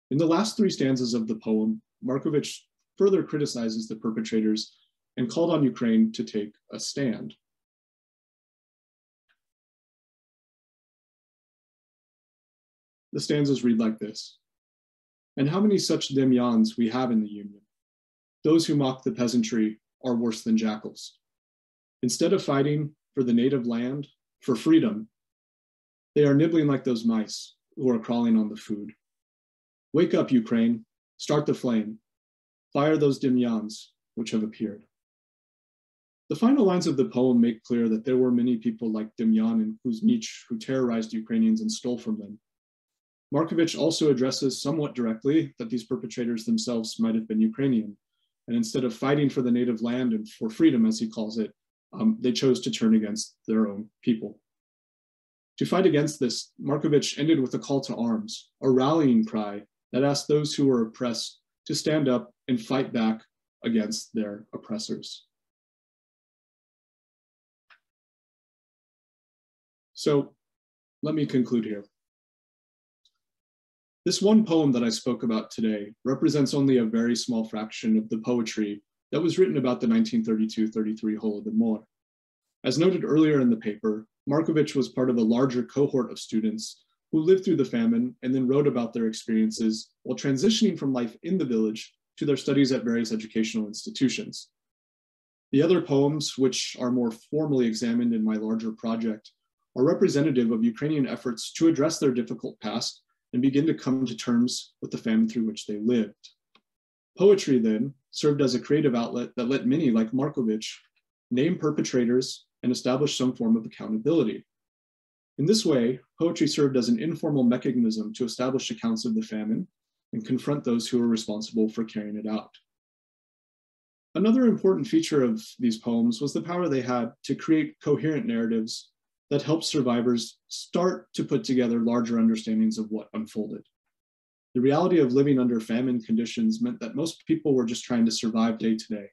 In the last three stanzas of the poem, Markovich further criticizes the perpetrators and called on Ukraine to take a stand. The stanzas read like this. "And how many such Demyans we have in the Union. Those who mock the peasantry are worse than jackals. Instead of fighting for the native land, for freedom, they are nibbling like those mice who are crawling on the food. Wake up, Ukraine, start the flame, fire those Demyans which have appeared." The final lines of the poem make clear that there were many people like Demyan and Kuzmich who terrorized Ukrainians and stole from them. Markovich also addresses somewhat directly that these perpetrators themselves might have been Ukrainian, and instead of fighting for the native land and for freedom, as he calls it, they chose to turn against their own people. To fight against this, Markovich ended with a call to arms, a rallying cry that asked those who were oppressed to stand up and fight back against their oppressors. So let me conclude here. This one poem that I spoke about today represents only a very small fraction of the poetry that was written about the 1932-33 Holodomor. As noted earlier in the paper, Markovich was part of a larger cohort of students who lived through the famine and then wrote about their experiences while transitioning from life in the village to their studies at various educational institutions. The other poems, which are more formally examined in my larger project, are representative of Ukrainian efforts to address their difficult past and begin to come to terms with the famine through which they lived. Poetry then served as a creative outlet that let many, like Markovich, name perpetrators and establish some form of accountability. In this way, poetry served as an informal mechanism to establish accounts of the famine and confront those who were responsible for carrying it out. Another important feature of these poems was the power they had to create coherent narratives that helped survivors start to put together larger understandings of what unfolded. The reality of living under famine conditions meant that most people were just trying to survive day to day,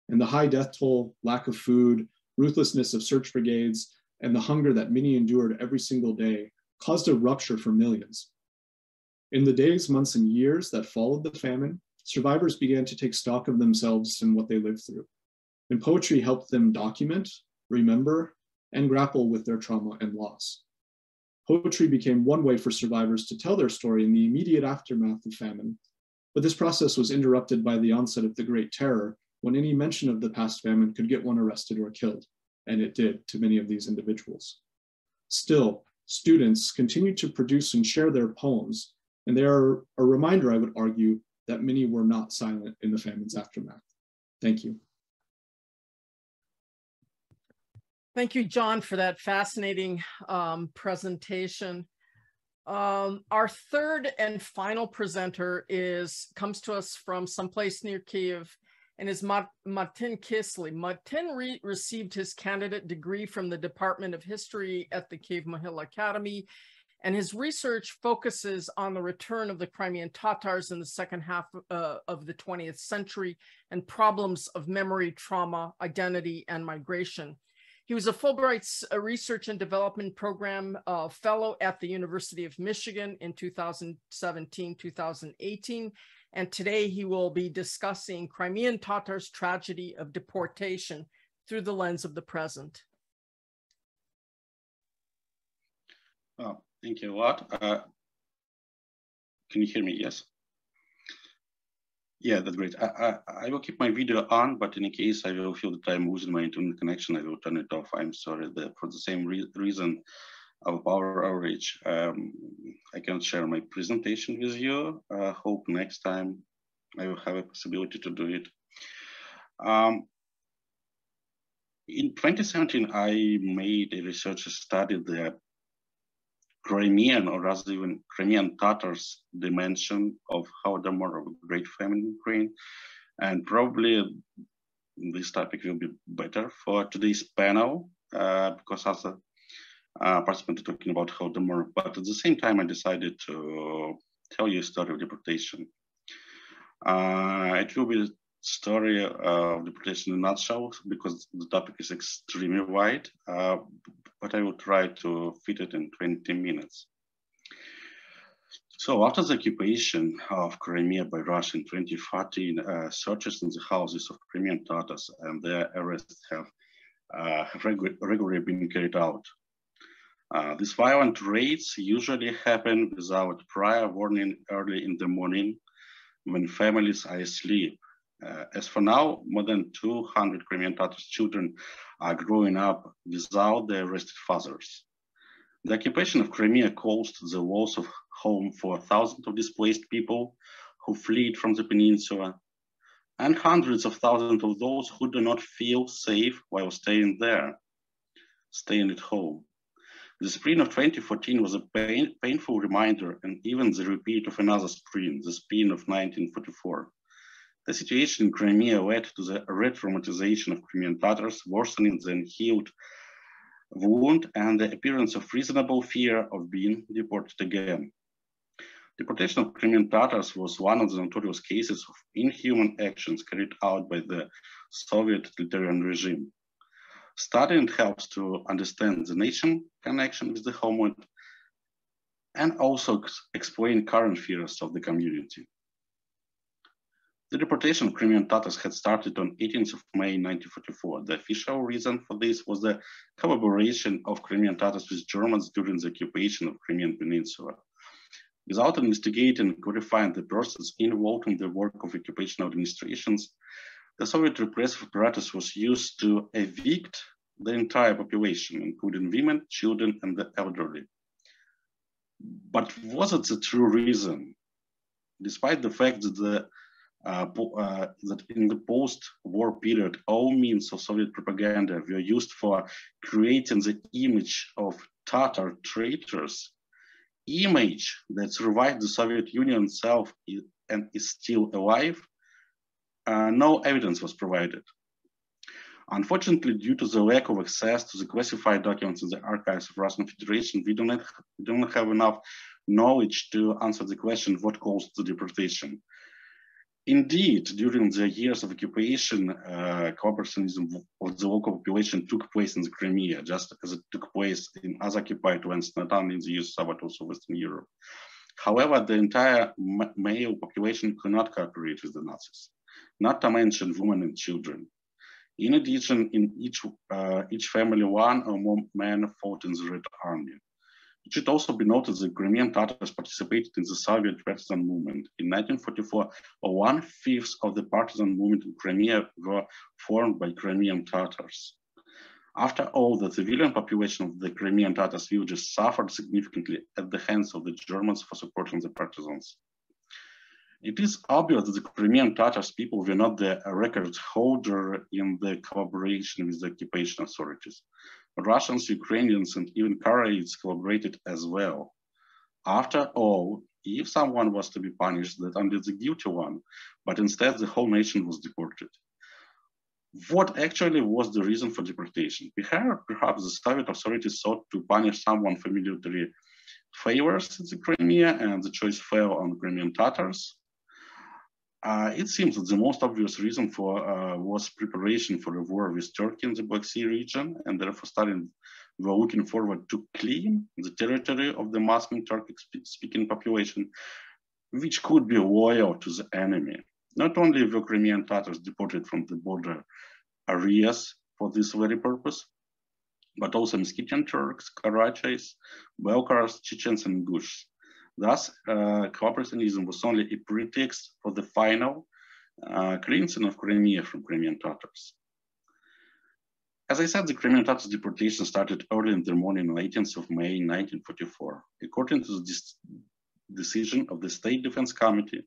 and the high death toll, lack of food, ruthlessness of search brigades, and the hunger that many endured every single day caused a rupture for millions. In the days, months, and years that followed the famine, survivors began to take stock of themselves and what they lived through. And poetry helped them document, remember, and grapple with their trauma and loss. Poetry became one way for survivors to tell their story in the immediate aftermath of famine, but this process was interrupted by the onset of the Great Terror, when any mention of the past famine could get one arrested or killed, and it did to many of these individuals. Still, students continued to produce and share their poems, and they are a reminder, I would argue, that many were not silent in the famine's aftermath. Thank you. Thank you, John, for that fascinating presentation. Our third and final presenter comes to us from someplace near Kyiv and is Martin Kisly. Martin received his candidate degree from the Department of History at the Kyiv-Mohyla Academy, and his research focuses on the return of the Crimean Tatars in the second half of the 20th century and problems of memory, trauma, identity, and migration. He was a Fulbright Research and Development Program Fellow at the University of Michigan in 2017-2018. And today he will be discussing Crimean Tatars' tragedy of deportation through the lens of the present. Oh, thank you a lot. Can you hear me? Yes. Yeah, that's great. I will keep my video on, but in case I will feel that I'm losing my internet connection, I will turn it off. I'm sorry that for the same reason of power outage. I cannot share my presentation with you. Hope next time I will have a possibility to do it. In 2017, I made a research study the Crimean, or rather even Crimean Tatars dimension of Holodomor, of Great Famine in Ukraine. And probably this topic will be better for today's panel because as a participant talking about Holodomor, but at the same time, I decided to tell you a story of deportation. It will be a story of deportation in a nutshell because the topic is extremely wide, but I will try to fit it in 20 minutes. So after the occupation of Crimea by Russia in 2014, searches in the houses of Crimean Tatars and their arrests have regularly been carried out. These violent raids usually happen without prior warning early in the morning when families are asleep. As for now, more than 200 Crimean Tatars children are growing up without their arrested fathers. The occupation of Crimea closed the walls of home for thousands of displaced people who fled from the peninsula, and hundreds of thousands of those who do not feel safe while staying there, staying at home. The spring of 2014 was a painful reminder, and even the repeat of another spring, the spring of 1944. The situation in Crimea led to the re-traumatization of Crimean Tatars, worsening the unhealed wound and the appearance of reasonable fear of being deported again. Deportation of Crimean Tatars was one of the notorious cases of inhuman actions carried out by the Soviet totalitarian regime. Studying helps to understand the nation connection with the homeland and also explain current fears of the community. The deportation of Crimean Tatars had started on 18th of May 1944. The official reason for this was the collaboration of Crimean Tatars with Germans during the occupation of Crimean Peninsula. Without investigating and clarifying the process involved in the work of occupational administrations, the Soviet repressive apparatus was used to evict the entire population, including women, children, and the elderly. But was it the true reason? Despite the fact that that in the post-war period, all means of Soviet propaganda were used for creating the image of Tatar traitors, image that survived the Soviet Union itself and is still alive, no evidence was provided. Unfortunately, due to the lack of access to the classified documents in the archives of Russian Federation, we do not have enough knowledge to answer the question what caused the deportation. Indeed, during the years of occupation, collaborationism of the local population took place in the Crimea, just as it took place in other occupied lands, not only in the USSR, but also Western Europe. However, the entire male population could not cooperate with the Nazis, not to mention women and children. In addition, in each family, one or more men fought in the Red Army. It should also be noted that Crimean Tatars participated in the Soviet partisan movement. In 1944, 1/5 of the partisan movement in Crimea were formed by Crimean Tatars. After all, the civilian population of the Crimean Tatars villages suffered significantly at the hands of the Germans for supporting the partisans. It is obvious that the Crimean Tatars people were not the record holder in the collaboration with the occupation authorities. Russians, Ukrainians, and even Karaites collaborated as well. After all, if someone was to be punished, that only the guilty one, but instead the whole nation was deported. What actually was the reason for deportation? Perhaps the Soviet authorities sought to punish someone for military favors in the Crimea, and the choice fell on Crimean Tatars. It seems that the most obvious reason for was preparation for a war with Turkey in the Black Sea region, and therefore Stalin were looking forward to clean the territory of the Muslim Turkic-speaking population, which could be loyal to the enemy. Not only were Crimean Tatars deported from the border areas for this very purpose, but also Meskhetian Turks, Karachais, Balkars, Chechens, and Gush. Thus, collaborationism was only a pretext for the final cleansing of Crimea from Crimean Tatars. As I said, the Crimean Tatars deportation started early in the morning on 18th of May 1944. According to the decision of the State Defense Committee,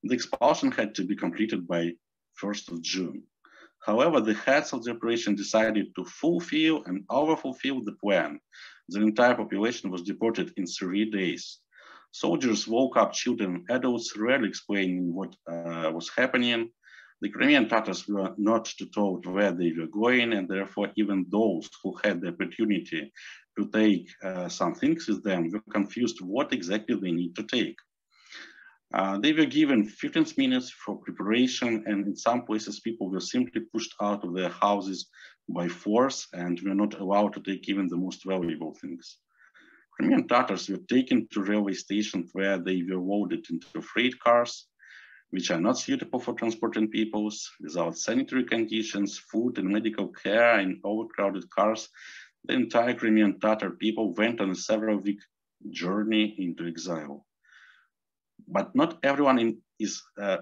the expulsion had to be completed by 1st of June. However, the heads of the operation decided to fulfill and over-fulfill the plan. The entire population was deported in 3 days. Soldiers woke up children and adults, rarely explaining what was happening. The Crimean Tatars were not told where they were going, and therefore even those who had the opportunity to take some things with them were confused what exactly they need to take. They were given 15 minutes for preparation, and in some places people were simply pushed out of their houses by force and were not allowed to take even the most valuable things. Crimean Tatars were taken to railway stations where they were loaded into freight cars, which are not suitable for transporting peoples. Without sanitary conditions, food and medical care in overcrowded cars, the entire Crimean Tatar people went on a several-week journey into exile. But not everyone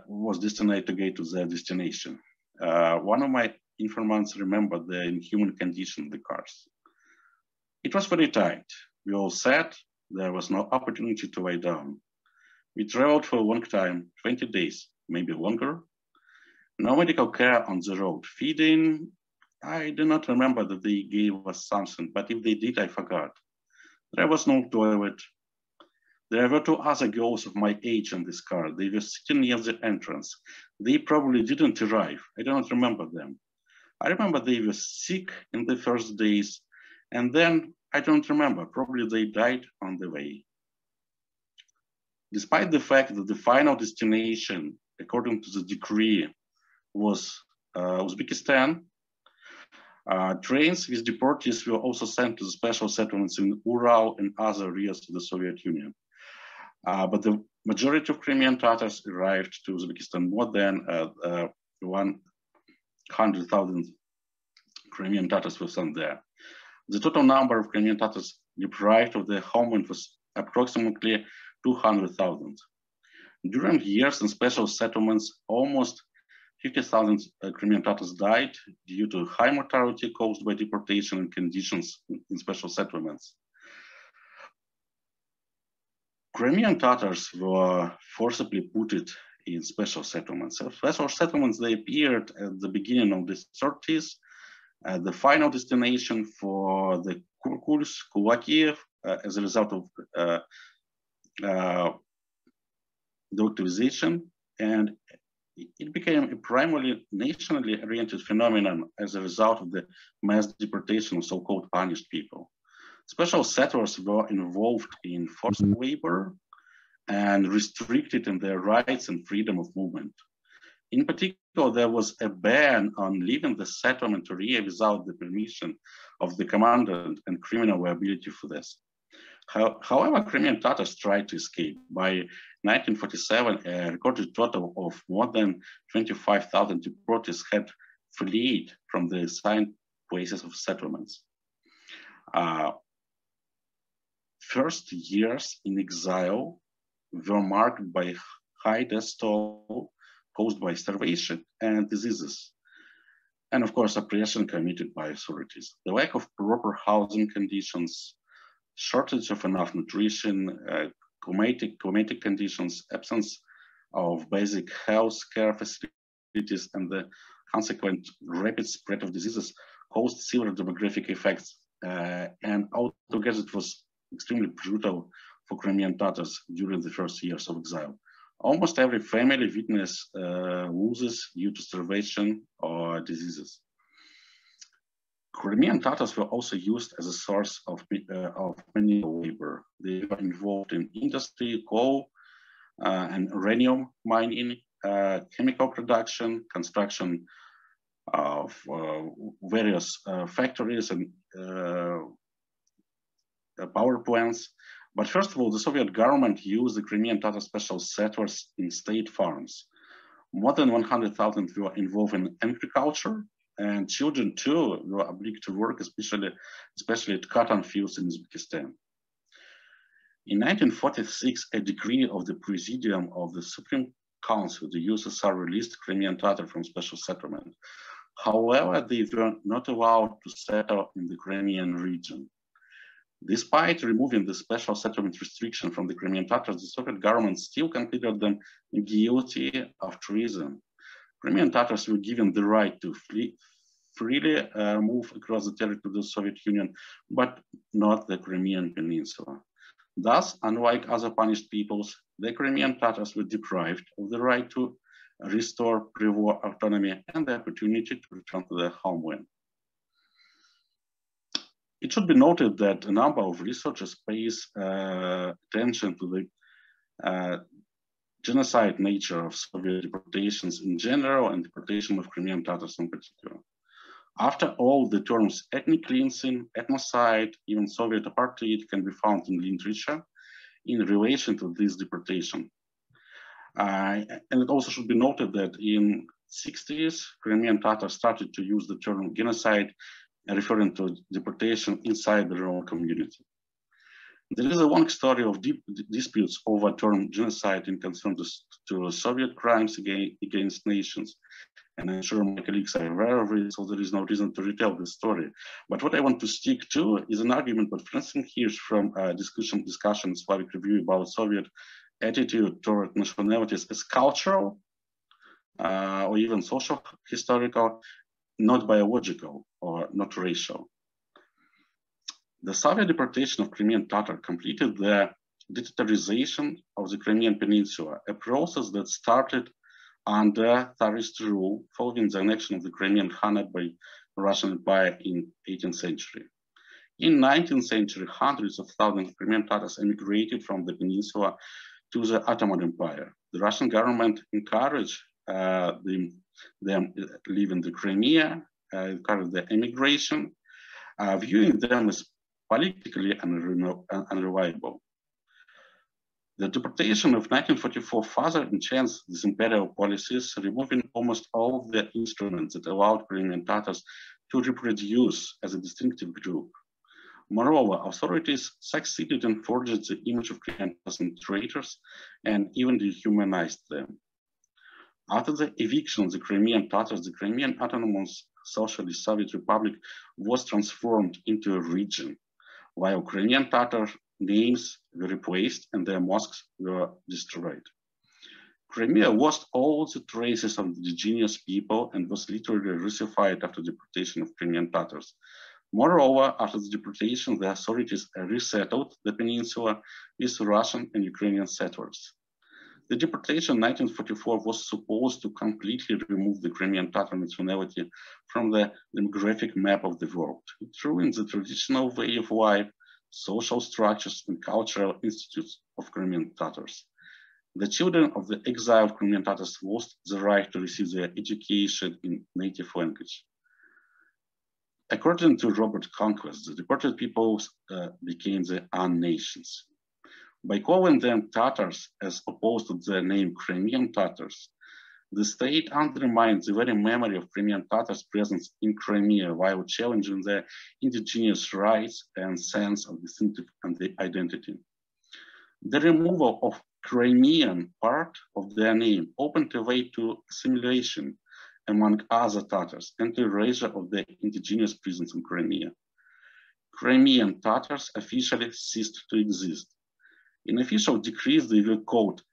was destined to get to their destination. One of my informants remembered the inhuman condition of the cars. It was very tight. We all sat, there was no opportunity to lie down. We traveled for a long time, 20 days, maybe longer. No medical care on the road. Feeding, I do not remember that they gave us something, but if they did, I forgot. There was no toilet. There were two other girls of my age in this car. They were sitting near the entrance. They probably didn't arrive. I don't remember them. I remember they were sick in the first days, and then I don't remember, probably they died on the way. Despite the fact that the final destination, according to the decree, was Uzbekistan, trains with deportees were also sent to the special settlements in Ural and other areas of the Soviet Union. But the majority of Crimean Tatars arrived to Uzbekistan. More than 100,000 Crimean Tatars were sent there. The total number of Crimean Tatars deprived of their homeland was approximately 200,000. During years in special settlements, almost 50,000 Crimean Tatars died due to high mortality caused by deportation and conditions in special settlements. Crimean Tatars were forcibly put in special settlements. So special settlements, they appeared at the beginning of the 30s. The final destination for the Kurkuls, Kyiv, as a result of collectivization, and it became a primarily nationally oriented phenomenon as a result of the mass deportation of so-called punished people. Special settlers were involved in forced labor and restricted in their rights and freedom of movement. In particular, there was a ban on leaving the settlement area without the permission of the commandant, and criminal liability for this. However, Crimean Tatars tried to escape. By 1947, a recorded total of more than 25,000 deportees had fled from the assigned places of settlements. First years in exile were marked by high death toll caused by starvation and diseases, and of course, oppression committed by authorities. The lack of proper housing conditions, shortage of enough nutrition, climatic conditions, absence of basic health care facilities, and the consequent rapid spread of diseases caused severe demographic effects. And altogether, it was extremely brutal for Crimean Tatars during the first years of exile. Almost every family witnessed losses due to starvation or diseases. Crimean Tatars were also used as a source of manual labor. They were involved in industry, coal and uranium mining, chemical production, construction of various factories and power plants. But first of all, the Soviet government used the Crimean Tatar special settlers in state farms. More than 100,000 were involved in agriculture, and children too were obliged to work, especially at cotton fields in Uzbekistan. In 1946, a decree of the Presidium of the Supreme Council, the USSR, released Crimean Tatar from special settlement. However, they were not allowed to settle in the Crimean region. Despite removing the special settlement restriction from the Crimean Tatars, the Soviet government still considered them guilty of treason. Crimean Tatars were given the right to freely move across the territory of the Soviet Union, but not the Crimean Peninsula. Thus, unlike other punished peoples, the Crimean Tatars were deprived of the right to restore pre-war autonomy and the opportunity to return to their homeland. It should be noted that a number of researchers pays attention to the genocide nature of Soviet deportations in general and deportation of Crimean Tatars in particular. After all, the terms ethnic cleansing, ethnocide, even Soviet apartheid can be found in literature in relation to this deportation. And it also should be noted that in the 60s, Crimean Tatars started to use the term genocide, referring to deportation inside their own community. There is a long story of disputes over term genocide in concern to Soviet crimes against nations. And I'm sure my colleagues are aware of it, so there is no reason to retell this story. But what I want to stick to is an argument that Francis hears from discussion Slavic Review about Soviet attitude toward nationalities as cultural or even social, historical, not biological or not racial. The Soviet deportation of Crimean Tatar completed the detatarization of the Crimean Peninsula, a process that started under Tsarist rule following the annexion of the Crimean Khanate by Russian Empire in 18th century. In 19th century, hundreds of thousands of Crimean Tatars emigrated from the peninsula to the Ottoman Empire. The Russian government encouraged them live in the Crimea, encouraged their emigration, viewing them as politically unreliable. The deportation of 1944 further enhanced these imperial policies, removing almost all of the instruments that allowed Crimean Tatars to reproduce as a distinctive group. Moreover, authorities succeeded in forging the image of Crimean Tatars as traitors and even dehumanized them. After the eviction of the Crimean Tatars, the Crimean Autonomous Socialist Soviet Republic was transformed into a region, while Crimean Tatar names were replaced and their mosques were destroyed. Crimea lost all the traces of indigenous people and was literally Russified after the deportation of Crimean Tatars. Moreover, after the deportation, the authorities resettled the peninsula with Russian and Ukrainian settlers. The deportation in 1944 was supposed to completely remove the Crimean Tatar nationality from the demographic map of the world. It ruined the traditional way of life, social structures, and cultural institutes of Crimean Tatars. The children of the exiled Crimean Tatars lost the right to receive their education in native language. According to Robert Conquest, the deported peoples became the un-nations. By calling them Tatars as opposed to their name Crimean Tatars, the state undermined the very memory of Crimean Tatars' presence in Crimea while challenging their indigenous rights and sense of distinctive identity. The removal of Crimean part of their name opened a way to assimilation among other Tatars and the erasure of their indigenous presence in Crimea. Crimean Tatars officially ceased to exist. In official decrees, they were called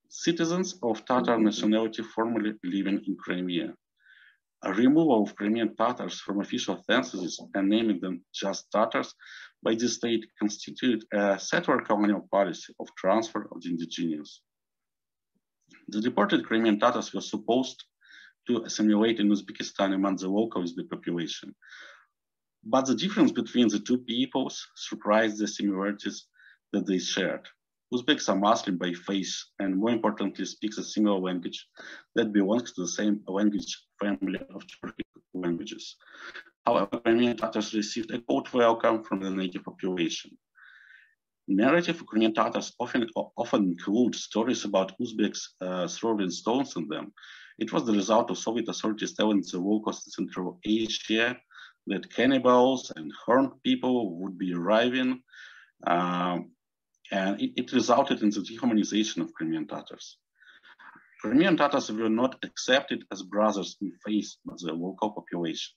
citizens of Tatar nationality formerly living in Crimea. A removal of Crimean Tatars from official censuses and naming them just Tatars by the state constituted a settler colonial policy of transfer of the indigenous. The deported Crimean Tatars were supposed to assimilate in Uzbekistan among the local Uzbek population. But the difference between the two peoples surprised the similarities that they shared. Uzbeks are Muslim by faith and, more importantly, speaks a similar language that belongs to the same language family of Turkic languages. However, Crimean Tatars received a cold welcome from the native population. Narrative of Crimean Tatars often include stories about Uzbeks throwing stones on them. It was the result of Soviet authorities telling the locals in Central Asia that cannibals and horned people would be arriving, and it resulted in the dehumanization of Crimean Tatars. Crimean Tatars were not accepted as brothers in faith by the local population.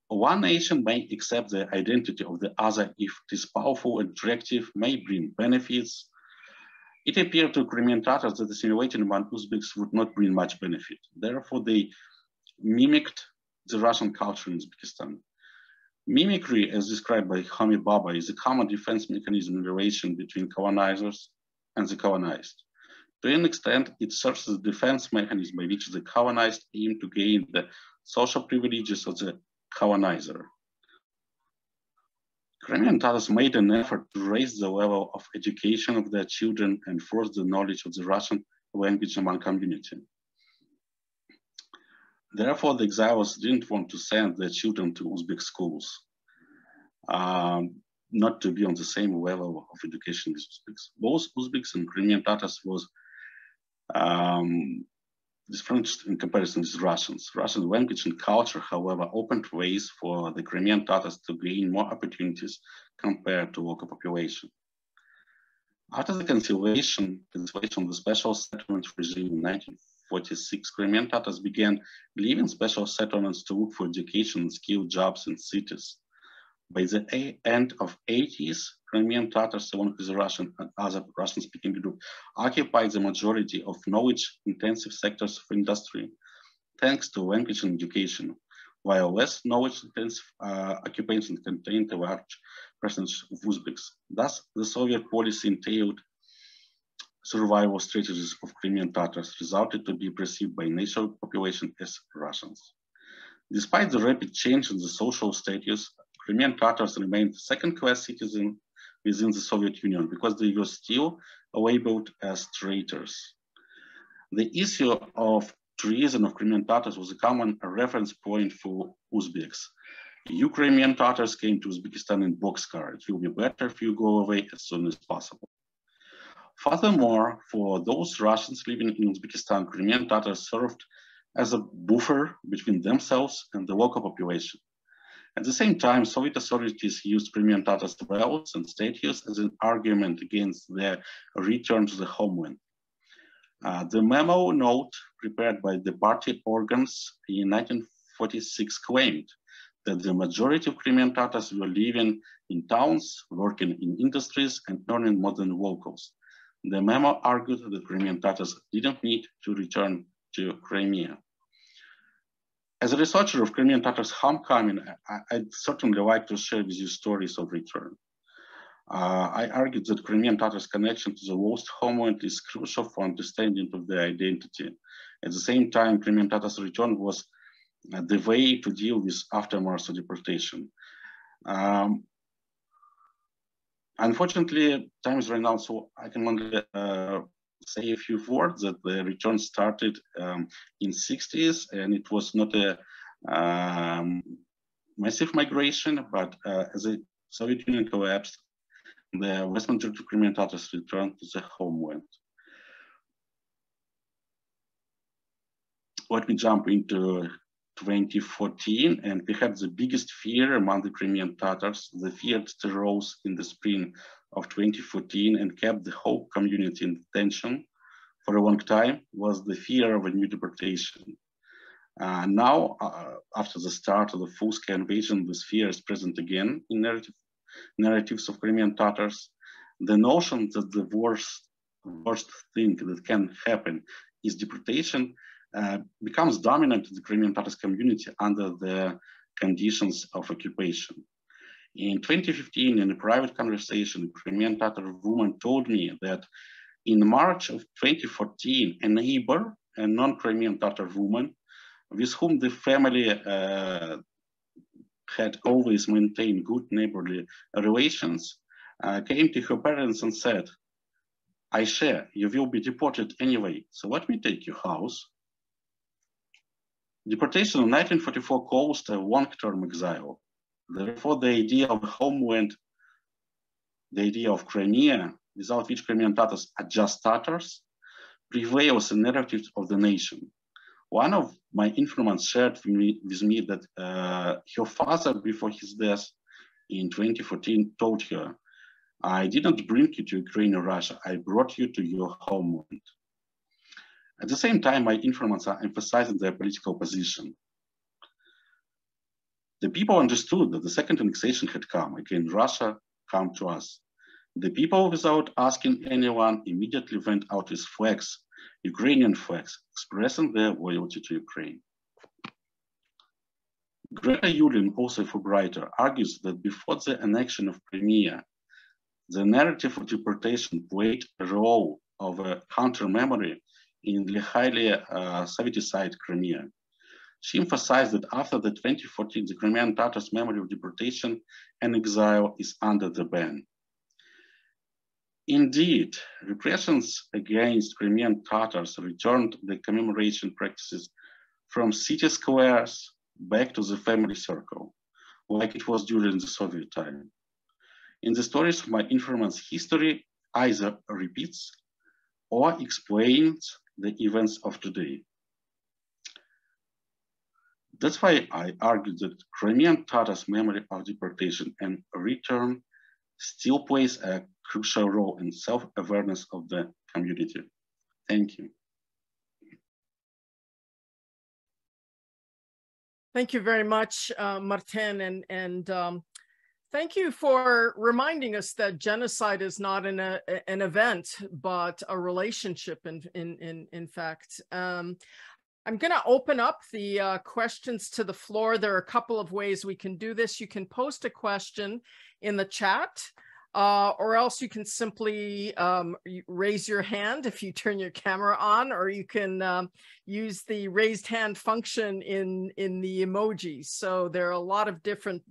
One nation may accept the identity of the other if it is powerful and attractive, may bring benefits. It appeared to Crimean Tatars that assimilating among Uzbeks would not bring much benefit. Therefore, they mimicked the Russian culture in Uzbekistan. Mimicry, as described by Homi Bhabha, is a common defense mechanism in relation between colonizers and the colonized. To an extent, it serves as a defense mechanism by which the colonized aim to gain the social privileges of the colonizer. Crimean Tatars made an effort to raise the level of education of their children and force the knowledge of the Russian language among community. Therefore, the exiles didn't want to send their children to Uzbek schools, not to be on the same level of education with Uzbeks. Both Uzbeks and Crimean Tatars was different in comparison with Russians. Russian language and culture, however, opened ways for the Crimean Tatars to gain more opportunities compared to local population. After the cancellation of the special settlement regime in 1946, Crimean Tatars began leaving special settlements to look for education and skilled jobs in cities. By the end of the 80s, Crimean Tatars, along with the Russian and other Russian-speaking groups, occupied the majority of knowledge-intensive sectors of industry, thanks to language and education. while less knowledge-intensive occupations contained a large percentage of Uzbeks. Thus, the Soviet policy entailed survival strategies of Crimean Tatars resulted to be perceived by national population as Russians. Despite the rapid change in the social status, Crimean Tatars remained second-class citizens within the Soviet Union because they were still labeled as traitors. The issue of treason of Crimean Tatars was a common reference point for Uzbeks. Ukrainian Tatars came to Uzbekistan in boxcar. It will be better if you go away as soon as possible. Furthermore, for those Russians living in Uzbekistan, Crimean Tatars served as a buffer between themselves and the local population. At the same time, Soviet authorities used Crimean Tatars' wealth and status as an argument against their return to the homeland. The memo note prepared by the party organs in 1946 claimed that the majority of Crimean Tatars were living in towns, working in industries, and earning more than locals. The memo argued that Crimean Tatars didn't need to return to Crimea. As a researcher of Crimean Tatars' homecoming, I'd certainly like to share with you stories of return. I argued that Crimean Tatars' connection to the lost homeland is crucial for understanding of their identity. At the same time, Crimean Tatars' return was the way to deal with aftermath of deportation. Unfortunately, time is running out, so I can only say a few words that the return started in 60s, and it was not a massive migration, but as the Soviet Union collapsed, the vast majority of Crimean Tatars returned to the homeland. Let me jump into 2014, and perhaps the biggest fear among the Crimean Tatars, the fear that arose in the spring of 2014 and kept the whole community in tension for a long time, was the fear of a new deportation. Now, after the start of the full-scale invasion, this fear is present again in narratives of Crimean Tatars. The notion that the worst thing that can happen is deportation becomes dominant in the Crimean Tatars community under the conditions of occupation. In 2015, in a private conversation, a Crimean Tatar woman told me that in March of 2014, a neighbor, a non-Crimean Tatar woman, with whom the family had always maintained good neighborly relations, came to her parents and said, "Aisha, you will be deported anyway, so let me take your house." Deportation in 1944 caused a long-term exile. Therefore, the idea of homeland, the idea of Crimea, without which Crimean Tatars are just Tatars, prevails in narratives of the nation. One of my informants shared with me that her father, before his death in 2014, told her, "I didn't bring you to Ukraine or Russia, I brought you to your homeland." At the same time, my informants are emphasizing their political position. The people understood that the second annexation had come. Again, Russia, come to us. The people, without asking anyone, immediately went out with flags, Ukrainian flags, expressing their loyalty to Ukraine. Greta Yulin, also a Fulbrighter, argues that before the annexion of Crimea, the narrative of deportation played a role of a counter-memory in the highly Sovietized Crimea. She emphasized that after the 2014, the Crimean Tatars' memory of deportation and exile is under the ban. Indeed, repressions against Crimean Tatars returned the commemoration practices from city squares back to the family circle, like it was during the Soviet time. In the stories of my informants, history either repeats or explains the events of today. That's why I argue that Crimean Tatars' memory of deportation and return still plays a crucial role in self-awareness of the community. Thank you. Thank you very much, Martin, and thank you for reminding us that genocide is not an event, but a relationship. In fact, I'm going to open up the questions to the floor. There are a couple of ways we can do this. You can post a question in the chat, or else you can simply raise your hand if you turn your camera on, or you can use the raised hand function in the emojis. So there are a lot of different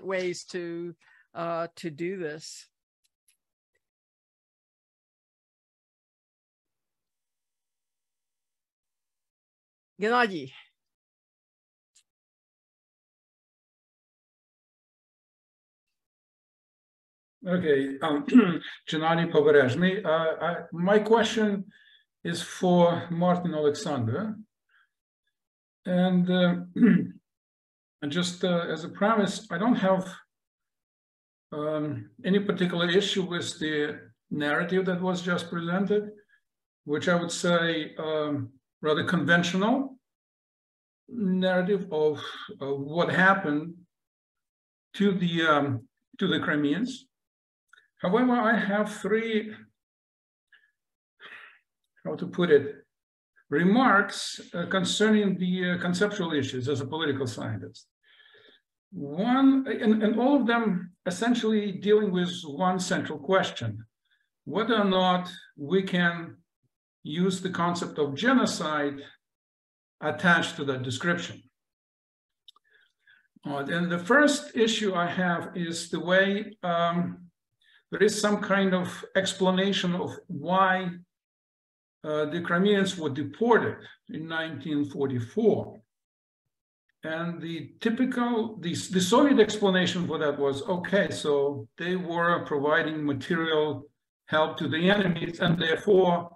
ways to do this. Gennadi. Okay, Gennadi Pobere̶ny. My question is for Martin-Oleksandr. And just as a premise, I don't have any particular issue with the narrative that was just presented, which I would say rather conventional narrative of what happened to the Crimeans. However, I have three, how to put it, remarks concerning the conceptual issues as a political scientist. One, and all of them essentially dealing with one central question: whether or not we can use the concept of genocide attached to that description. And the first issue I have is the way there is some kind of explanation of why the Crimeans were deported in 1944. And the typical, the Soviet explanation for that was, okay, so they were providing material help to the enemies, and therefore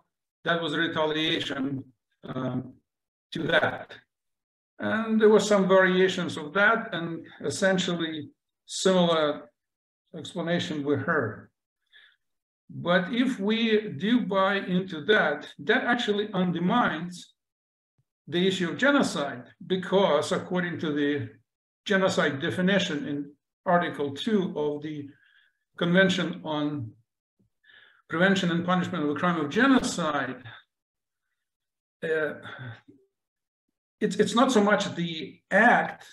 that was a retaliation to that. And there were some variations of that, and essentially similar explanation we heard. But if we do buy into that, that actually undermines the issue of genocide, because according to the genocide definition in Article 2 of the Convention on Prevention and Punishment of the Crime of Genocide, it's not so much the act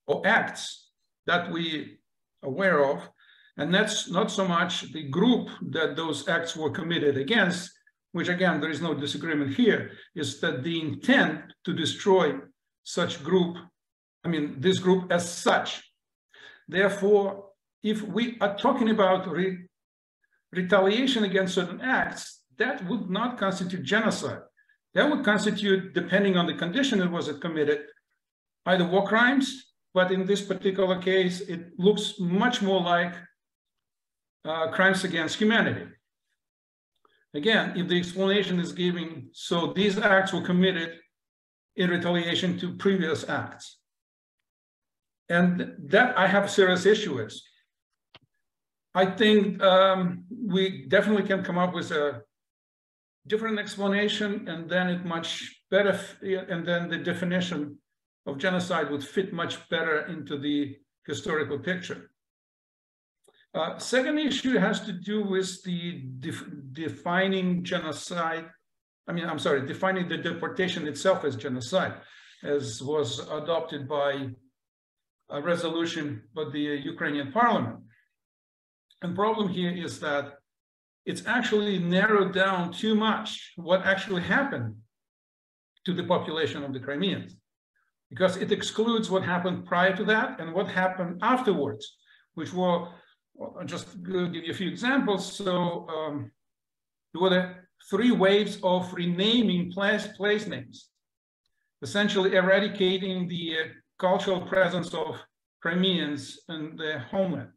or acts that we are aware of, and that's not so much the group that those acts were committed against, which again, there is no disagreement here, is that the intent to destroy such group, I mean, this group as such. Therefore, if we are talking about retaliation against certain acts, that would not constitute genocide. That would constitute, depending on the condition it was committed, either war crimes, but in this particular case, it looks much more like crimes against humanity. Again, if the explanation is given, so these acts were committed in retaliation to previous acts. And that I have a serious issue with. I think we definitely can come up with a different explanation, and then it much better, and then the definition of genocide would fit much better into the historical picture. Second issue has to do with the defining genocide. I mean, I'm sorry, defining the deportation itself as genocide, as was adopted by a resolution by the Ukrainian parliament. And the problem here is that it's actually narrowed down too much what actually happened to the population of the Crimeans, because it excludes what happened prior to that and what happened afterwards, which were, I'll just give you a few examples. So there were the 3 waves of renaming place names, essentially eradicating the cultural presence of Crimeans in their homeland.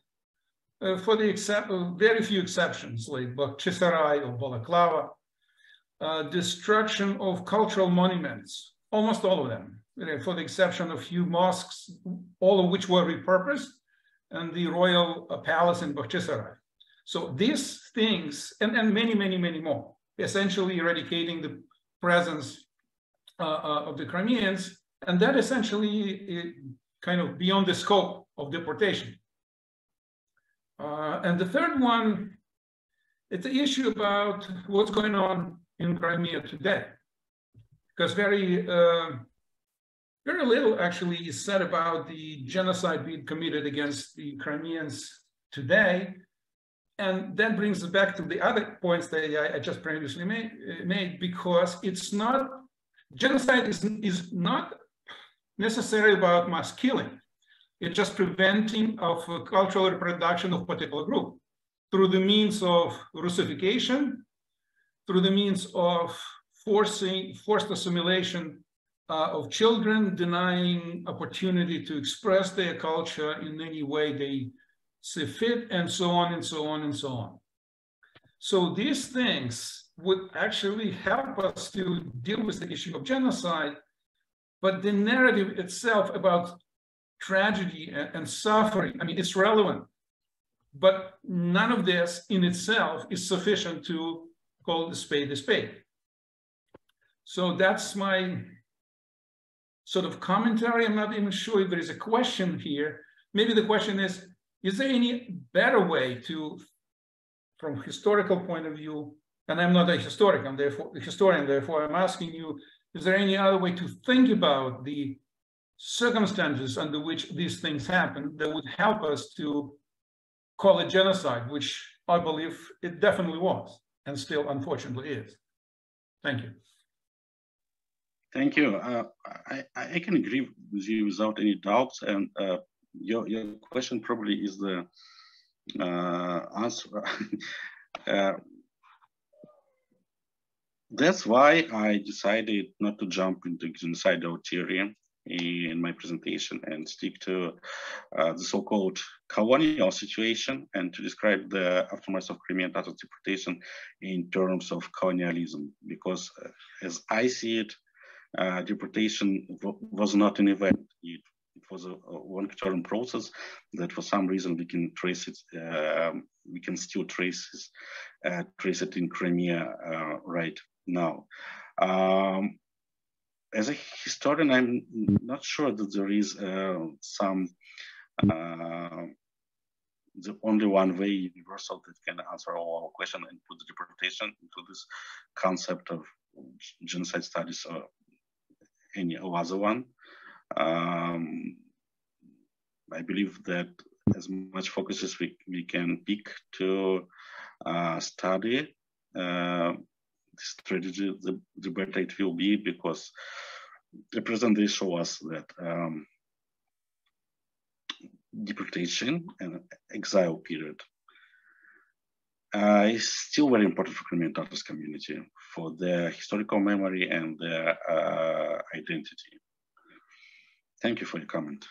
For the very few exceptions, like Bakhchisarai or Balaklava, destruction of cultural monuments, almost all of them, for the exception of few mosques, all of which were repurposed, and the royal palace in Bakhchisarai. So these things, and many, many, many more, essentially eradicating the presence of the Crimeans, and that essentially kind of beyond the scope of deportation. And the third one, it's the issue about what's going on in Crimea today. because very little actually is said about the genocide being committed against the Crimeans today. And that brings us back to the other points that I just previously made, because it's not, genocide is not necessarily about mass killing. It's just preventing of cultural reproduction of a particular group through the means of Russification, through the means of forced assimilation of children, denying opportunity to express their culture in any way they see fit, and so on and so on and so on. So these things would actually help us to deal with the issue of genocide, but the narrative itself about tragedy and suffering, I mean, it's relevant, but none of this in itself is sufficient to call the spade a spade. So that's my sort of commentary. I'm not even sure if there is a question here. Maybe the question is there any better way to, from a historical point of view, and I'm not a historian, therefore I'm asking you, is there any other way to think about the circumstances under which these things happen that would help us to call it genocide, which I believe it definitely was, and still unfortunately is. Thank you. Thank you. I can agree with you without any doubts, and your question probably is the answer. That's why I decided not to jump into genocidal theory in my presentation and stick to the so-called colonial situation, and to describe the aftermath of Crimean Tatar deportation in terms of colonialism, because as I see it, deportation was not an event. It was a long-term process that for some reason we can trace it, we can still trace it in Crimea right now. As a historian, I'm not sure that there is the only one way universal that can answer all our questions and put the deportation into this concept of genocide studies or any other one. I believe that as much focus as we can pick to study the strategy, the better it will be, because the present day show us that deportation and exile period is still very important for Crimean Tatars community, for their historical memory and their identity. Thank you for your comment.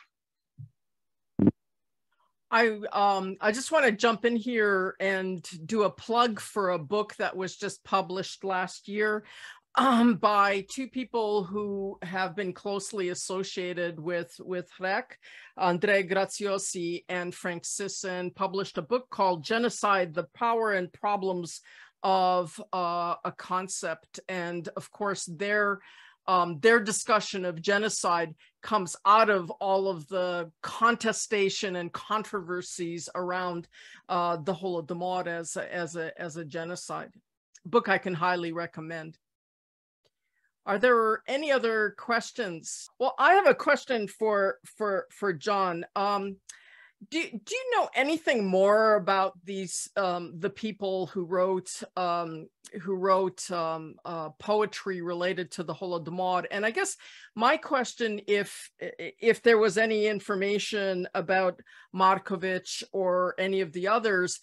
I just want to jump in here and do a plug for a book that was just published last year by two people who have been closely associated with REC, Andrei Graziosi and Frank Sisson, published a book called Genocide, The Power and Problems of a Concept. And of course, their discussion of genocide comes out of all of the contestation and controversies around the Holodomor as a genocide. Book I can highly recommend. Are there any other questions? Well, I have a question for John. Do you know anything more about these the people who wrote poetry related to the Holodomor? And I guess my question, if there was any information about Markovich or any of the others,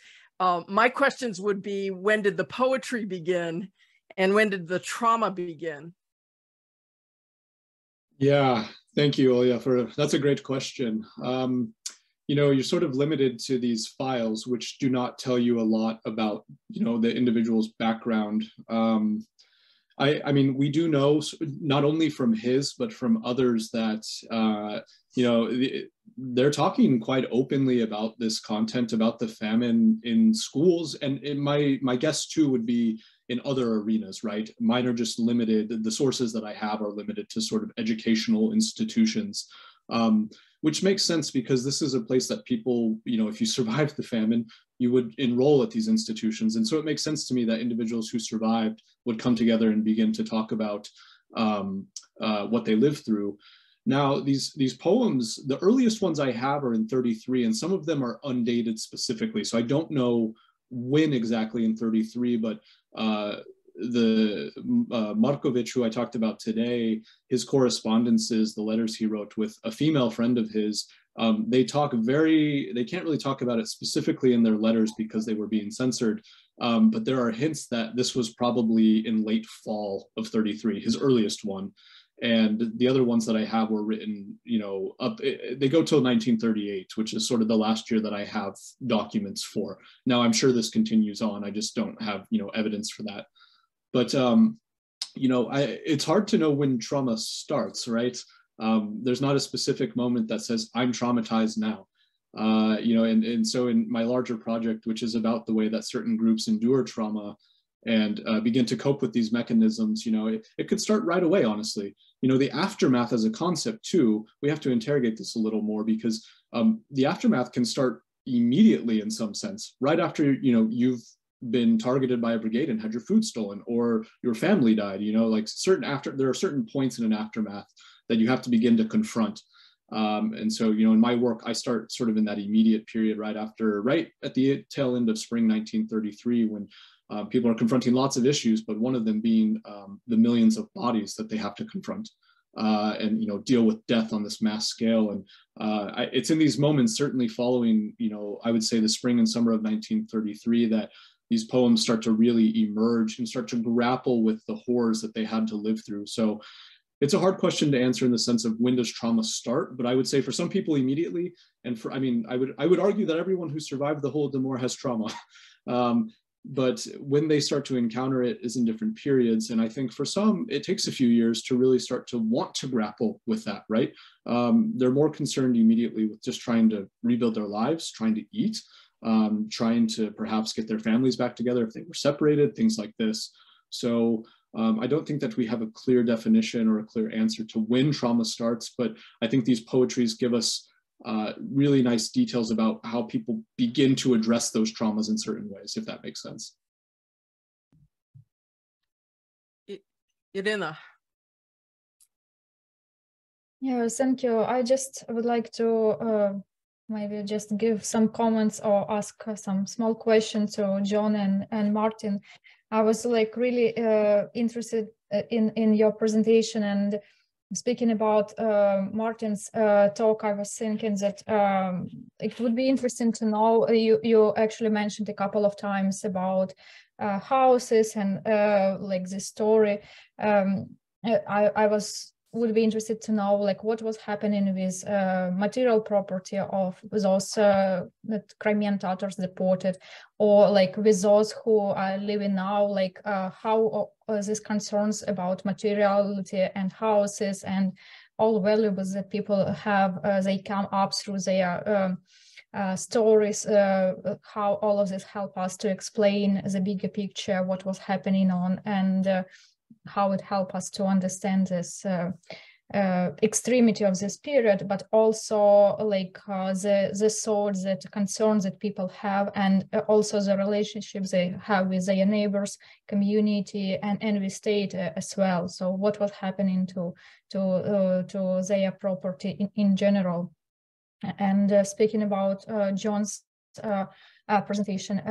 my questions would be: when did the poetry begin, and when did the trauma begin? Yeah, thank you, Olya, that's a great question. You know, you're sort of limited to these files, which do not tell you a lot about, you know, the individual's background. I mean, we do know, not only from his, but from others, that, you know, they're talking quite openly about this content, about the famine in schools. And my guess too would be in other arenas, right? Mine are just limited, the sources that I have are limited to sort of educational institutions, which makes sense because this is a place that people, you know, if you survived the famine, you would enroll at these institutions. And so it makes sense to me that individuals who survived would come together and begin to talk about what they lived through. Now, these poems, the earliest ones I have are in 33, and some of them are undated specifically. So I don't know when exactly in 33, but Markovich, who I talked about today, his correspondences, the letters he wrote with a female friend of his, they can't really talk about it specifically in their letters because they were being censored. But there are hints that this was probably in late fall of 33, his earliest one. And the other ones that I have were written, they go till 1938, which is sort of the last year that I have documents for. Now, I'm sure this continues on. I just don't have, evidence for that. But, it's hard to know when trauma starts, right? There's not a specific moment that says, I'm traumatized now. And so in my larger project, which is about the way that certain groups endure trauma and begin to cope with these mechanisms, it could start right away, honestly. The aftermath as a concept too, we have to interrogate this a little more because the aftermath can start immediately in some sense, right after, you've been targeted by a brigade and had your food stolen or your family died, there are certain points in an aftermath that you have to begin to confront. And so, in my work, I start sort of in that immediate period right at the tail end of spring 1933, when people are confronting lots of issues, but one of them being the millions of bodies that they have to confront and, deal with death on this mass scale. And it's in these moments, certainly following, I would say the spring and summer of 1933, that these poems start to really emerge and start to grapple with the horrors that they had to live through. So it's a hard question to answer in the sense of when does trauma start, but I would say for some people immediately, and I would argue that everyone who survived the Holodomor has trauma. But when they start to encounter it is in different periods. And I think for some, it takes a few years to really start to want to grapple with that, right? They're more concerned immediately with just trying to rebuild their lives, trying to eat, trying to perhaps get their families back together if they were separated, things like this. So I don't think that we have a clear definition or a clear answer to when trauma starts, but I think these poetries give us really nice details about how people begin to address those traumas in certain ways, if that makes sense. Iryna. Yeah, thank you. I just would like to maybe just give some comments or ask some small questions to John and Martin. I was really interested in your presentation, and speaking about Martin's talk, I was thinking that it would be interesting to know, you actually mentioned a couple of times about houses and this story. Would be interested to know what was happening with material property of those Crimean Tatars deported, or with those who are living now, how these concerns about materiality and houses and all valuables that people have, they come up through their stories, how all of this help us to explain the bigger picture, what was happening on, and how it helped us to understand this extremity of this period, but also the thoughts, that concerns that people have, and also the relationships they have with their neighbors, community, and with state as well. So what was happening to their property in general. And speaking about John's presentation,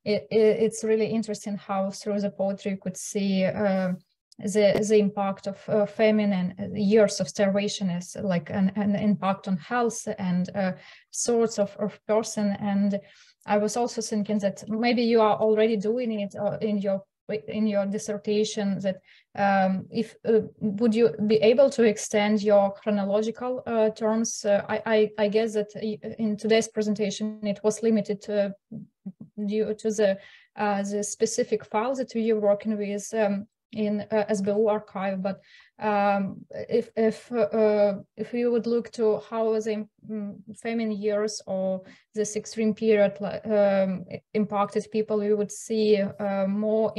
it's really interesting how through the poetry you could see the impact of famine and years of starvation as an impact on health and sorts of person. And I was also thinking that maybe you are already doing it in your dissertation, that would you be able to extend your chronological terms? I guess that in today's presentation it was limited due to the specific files that you're working with in SBU archive, but if you would look to how the famine years or this extreme period impacted people, you would see more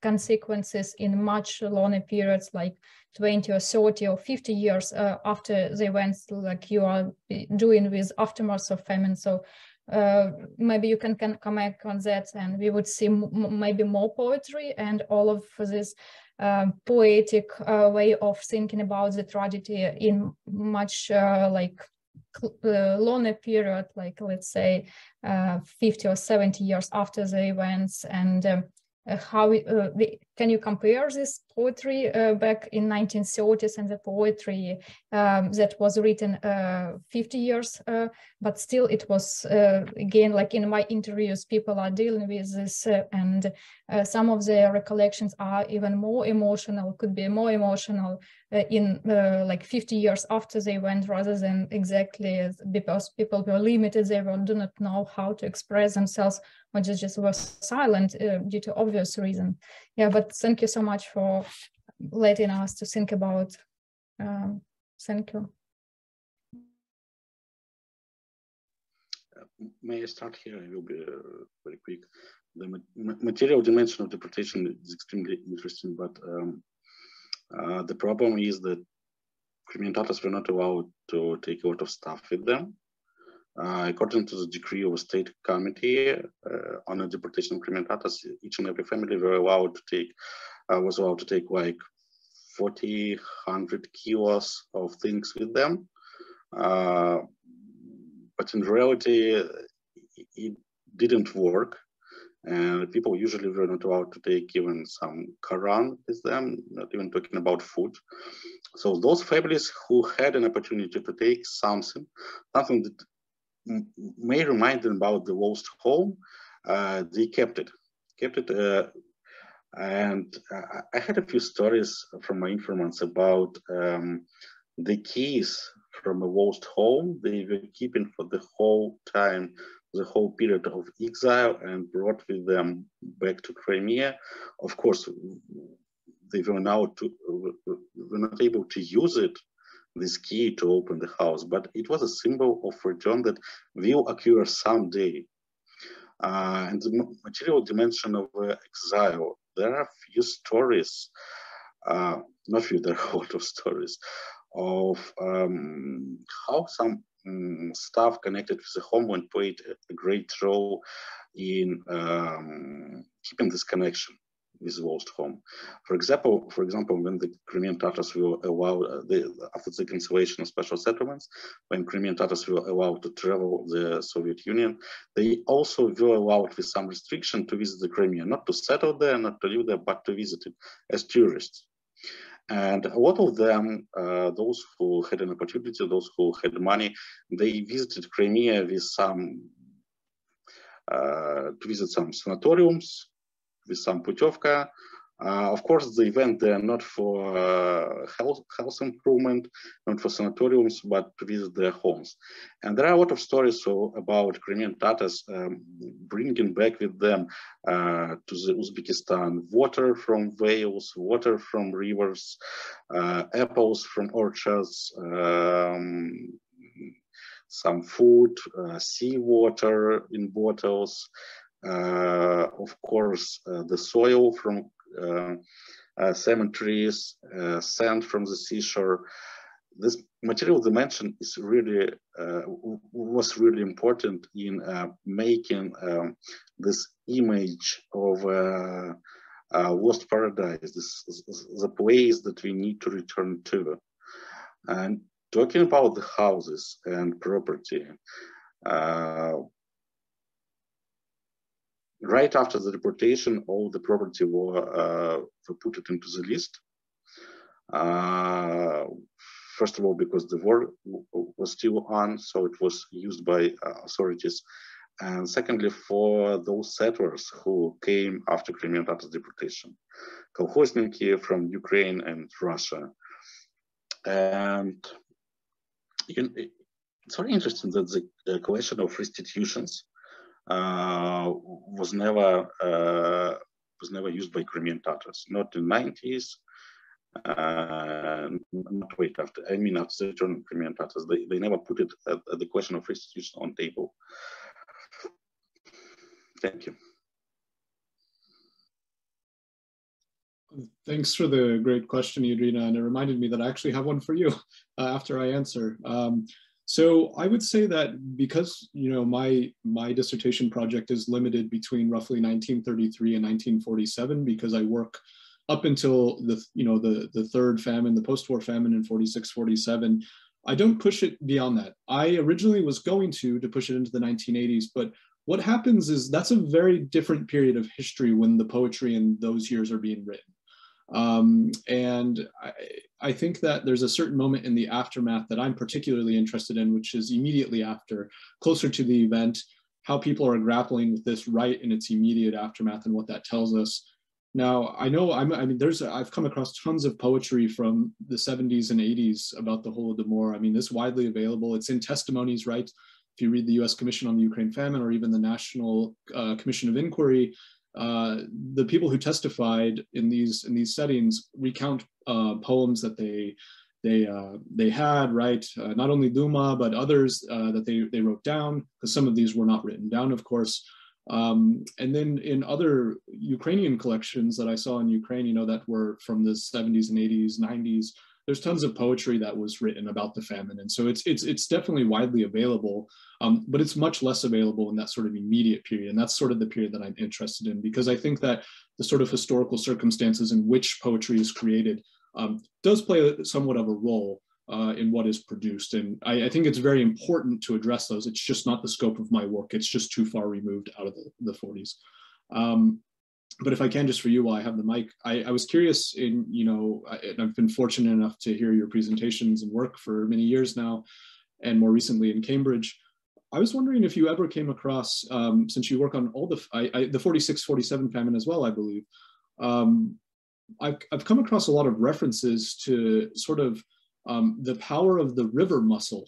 consequences in much longer periods, like 20 or 30 or 50 years after the events, like you are doing with aftermath of famine. So maybe you can comment on that, and we would see maybe more poetry and all of this poetic way of thinking about the tragedy in much like longer period, like let's say 50 or 70 years after the events, and how can you compare this poetry back in 1930s and the poetry that was written 50 years, but still it was again, like in my interviews, people are dealing with this, and some of their recollections are even more emotional, could be more emotional in like 50 years after the event, rather than exactly because people were limited, they do not know how to express themselves, or just were silent due to obvious reason. Yeah, but thank you so much for letting us to think about. Thank you. May I start here? I will be very quick. The material dimension of deportation is extremely interesting, but the problem is that Crimean Tatars were not allowed to take a lot of stuff with them. According to the decree of a state committee on the deportation of Crimean Tatars, each and every family were allowed to take, was allowed to take like 100 kilos of things with them. But in reality, it didn't work. And people usually were not allowed to take even some Quran with them, not even talking about food. So those families who had an opportunity to take something that may remind them about the lost home, they kept it. And I had a few stories from my informants about the keys from a lost home they were keeping for the whole time, the whole period of exile, and brought with them back to Crimea. Of course, they were not able to use it, this key, to open the house, but it was a symbol of return that will occur someday. And the material dimension of exile, there are few stories, not few, there are a lot of stories of how some stuff connected with the homeland played a great role in keeping this connection with the lost home. For example, when the Crimean Tatars were allowed, after the cancellation of special settlements, when Crimean Tatars were allowed to travel the Soviet Union, they also were allowed with some restriction to visit the Crimea, not to settle there, not to live there, but to visit it as tourists. And a lot of them, those who had an opportunity, those who had money, they visited Crimea with some, to visit some sanatoriums, with some putyovka. Of course, they went there not for health improvement, not for sanatoriums, but to visit their homes. And there are a lot of stories about Crimean Tatars bringing back with them to the Uzbekistan water from whales, water from rivers, apples from orchards, some food, seawater in bottles, of course, the soil from cemeteries, sand from the seashore. This material dimension is really was really important in making this image of lost paradise, the place that we need to return to. And talking about the houses and property, right after the deportation, all the property were put into the list. First of all, because the war was still on, so it was used by authorities. And secondly, for those settlers who came after Crimean Tatars deportation, Kolkhozniki from Ukraine and Russia. And it's very interesting that the question of restitutions was never used by Crimean Tatars, not in the 90s, not wait after. I mean, after the return of Crimean Tatars, they never put it at the question of restitution on table. Thank you. Thanks for the great question, Iryna, and it reminded me that I actually have one for you after I answer. So I would say that because, you know, my dissertation project is limited between roughly 1933 and 1947, because I work up until the third famine, the post-war famine in 46, 47, I don't push it beyond that. I originally was going to push it into the 1980s, but what happens is that's a very different period of history when the poetry in those years are being written. And I think that there's a certain moment in the aftermath that I'm particularly interested in, which is immediately after, closer to the event, how people are grappling with this right in its immediate aftermath and what that tells us. Now, I know, I've come across tons of poetry from the 70s and 80s about the Holodomor. I mean, it's widely available. It's in testimonies, right? If you read the US Commission on the Ukraine Famine or even the National Commission of Inquiry, the people who testified in these settings recount poems that they had, right? Not only Duma, but others that they wrote down, because some of these were not written down, of course. And then in other Ukrainian collections that I saw in Ukraine, you know, that were from the 70s and 80s, 90s, there's tons of poetry that was written about the famine. And so it's definitely widely available, but it's much less available in that sort of immediate period. And that's sort of the period that I'm interested in, because I think that the sort of historical circumstances in which poetry is created does play somewhat of a role in what is produced. And I think it's very important to address those. It's just not the scope of my work. It's just too far removed out of the 40s. But if I can, just for you while I have the mic, I was curious in, you know, I've been fortunate enough to hear your presentations and work for many years now, and more recently in Cambridge. I was wondering if you ever came across, since you work on all the 46, 47 famine as well, I believe, I've come across a lot of references to sort of the power of the river mussel.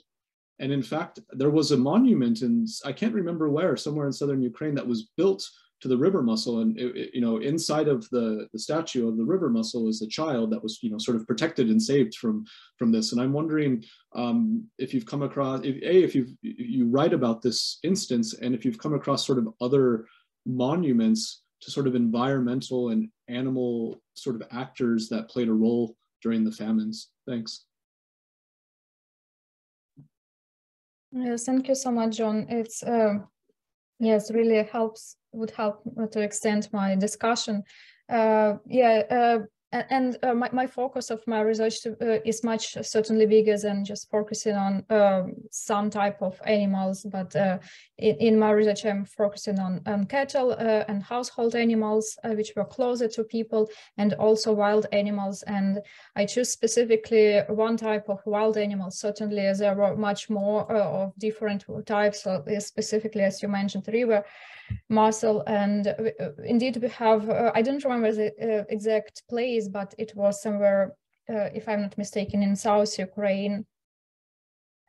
And in fact, there was a monument in, I can't remember where, somewhere in southern Ukraine, that was built to the river mussel. And you know, inside of the statue of the river mussel is a child that was, you know, sort of protected and saved from this. And I'm wondering if you've come across, if you write about this instance, and if you've come across sort of other monuments to sort of environmental and animal sort of actors that played a role during the famines. Thanks. Yes, thank you so much, John. It's yes, really would help to extend my discussion. My focus of my research is much certainly bigger than just focusing on some type of animals, but in my research I'm focusing on cattle and household animals, which were closer to people, and also wild animals. And I choose specifically one type of wild animals. Certainly there were much more of different types, specifically, as you mentioned, river mussel. And indeed we have, I don't remember the exact place, but it was somewhere, if I'm not mistaken, in South Ukraine.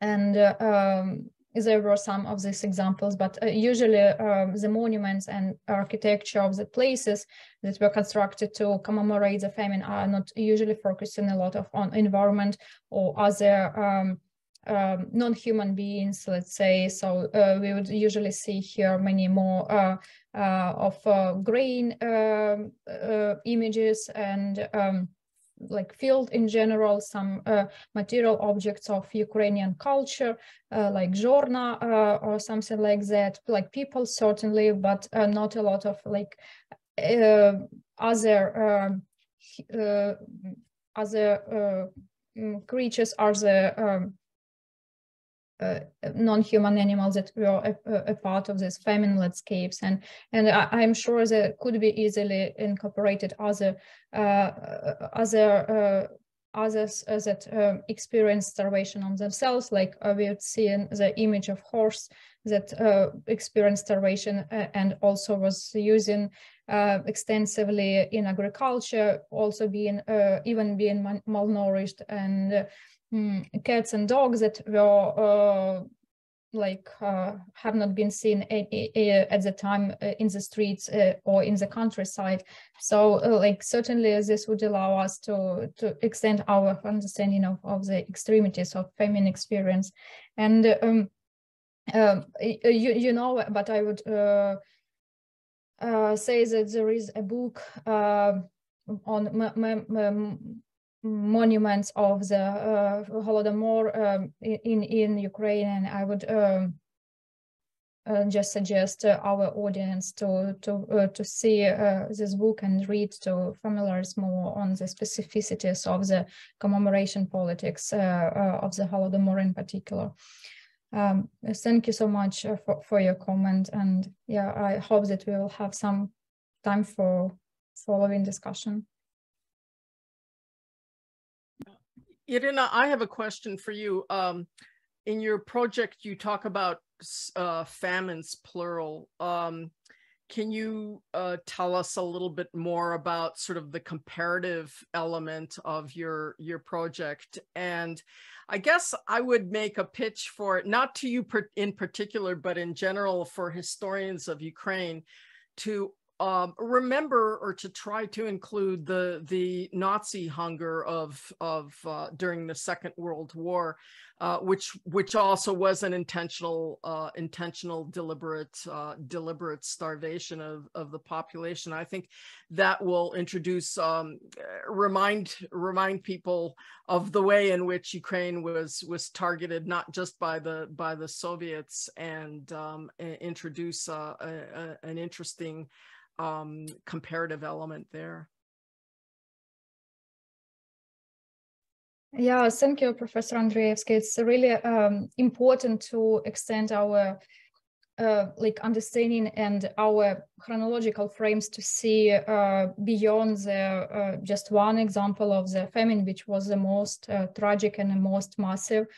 And there were some of these examples, but usually the monuments and architecture of the places that were constructed to commemorate the famine are not usually focusing a lot on environment or other non-human beings, let's say. So we would usually see here many more of grain images and like field in general, some material objects of Ukrainian culture, like zhorna or something like that, like people certainly, but not a lot of like other creatures, are the non-human animals that were a part of these famine landscapes, and I'm sure there could be easily incorporated others that experience starvation on themselves, like we would see in the image of horse that experienced starvation and also was using extensively in agriculture, also being even being malnourished, and cats and dogs that were have not been seen at the time in the streets or in the countryside. So like certainly this would allow us to extend our understanding of the extremities of famine experience. And you know, but I would say that there is a book on monuments of the Holodomor in Ukraine, and I would just suggest our audience to see this book and read, to familiarize more on the specificities of the commemoration politics of the Holodomor in particular. Thank you so much for your comment, and yeah, I hope that we will have some time for following discussion. Iryna, I have a question for you. In your project, you talk about famines, plural. Can you tell us a little bit more about sort of the comparative element of your project? And I guess I would make a pitch for it, not to you in particular, but in general for historians of Ukraine, to remember or to try to include the Nazi hunger of during the Second World War, which also was an intentional deliberate starvation of the population. I think that will introduce remind people of the way in which Ukraine was targeted not just by the Soviets, and introduce an interesting comparative element there. Yeah, thank you, Professor Andreevsky. It's really important to extend our understanding and our chronological frames to see beyond the just one example of the famine, which was the most tragic and the most massive.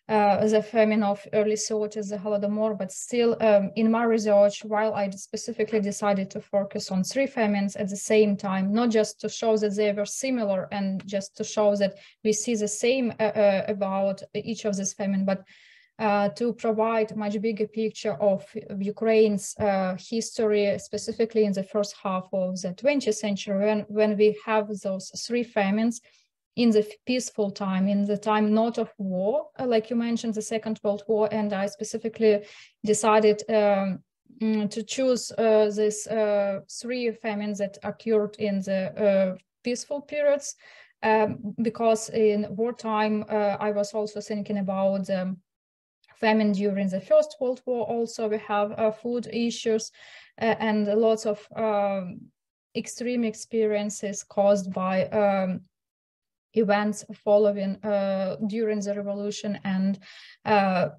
The famine of early 30s, the Holodomor, but still in my research, while I specifically decided to focus on 3 famines at the same time, not just to show that they were similar and just to show that we see the same about each of these famine, but to provide much bigger picture of Ukraine's history, specifically in the first half of the 20th century, when we have those 3 famines in the peaceful time, in the time not of war, like you mentioned, the Second World War. And I specifically decided to choose these 3 famines that occurred in the peaceful periods, because in wartime, I was also thinking about famine during the First World War. Also, we have food issues and lots of extreme experiences caused by events following during the revolution, and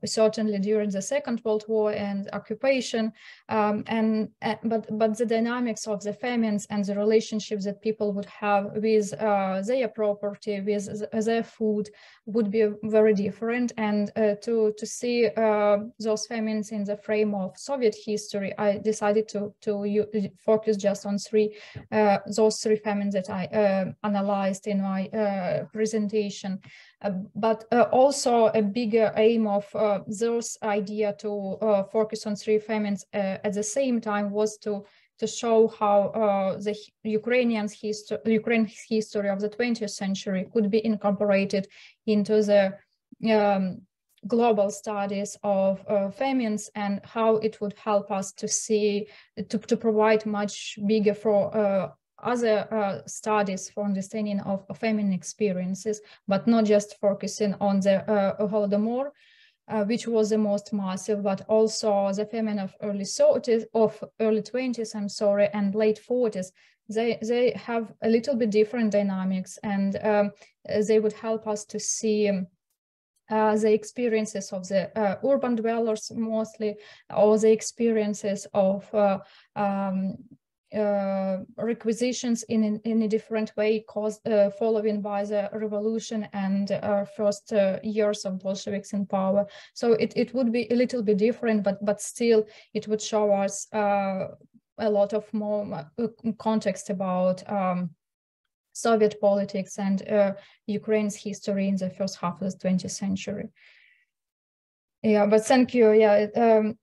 certainly during the Second World War and occupation, but the dynamics of the famines and the relationships that people would have with their property, with their food, would be very different. And to see those famines in the frame of Soviet history, I decided to focus just on those 3 famines that I analyzed in my presentation, but also a bigger aim of this idea to focus on 3 famines at the same time was to show how the Ukrainian history of the 20th century could be incorporated into the global studies of famines, and how it would help us to see, to provide much bigger for other studies for understanding of famine experiences, but not just focusing on the Holodomor, which was the most massive, but also the famine of early 20s, I'm sorry, and late 40s. They have a little bit different dynamics, and they would help us to see the experiences of the urban dwellers mostly, or the experiences of requisitions in a different way caused following by the revolution and first years of Bolsheviks in power. So it would be a little bit different, but still it would show us a lot of more context about Soviet politics and Ukraine's history in the first half of the 20th century. Yeah, but thank you. Yeah,